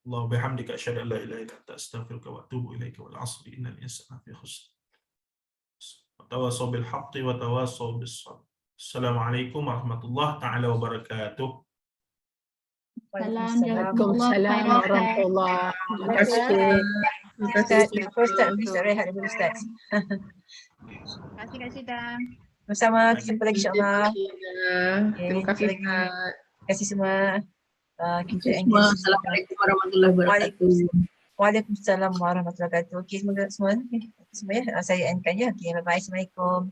Allah bihamdika asyhadu an la ilaha illa anta astaghfiruka wa atubu ilaika wal 'asri innal insana fi khusr. Tawassaw bil haqqi wa tawassaw bis sabr. Assalamualaikum warahmatullahi taala wabarakatuh. Waalaikumsalam warahmatullahi wabarakatuh. Ustaz bisa rehat dulu Ustaz. Terima kasih Kak Sita. Bersama, kita jumpa lagi insyaAllah. Terima kasih. Terima kasih semua. Assalamualaikum warahmatullahi wabarakatuh. Waalaikumsalam warahmatullahi wabarakatuh. Okey, semoga semua ya. Saya endkan ya. Okey, bye-bye. Assalamualaikum.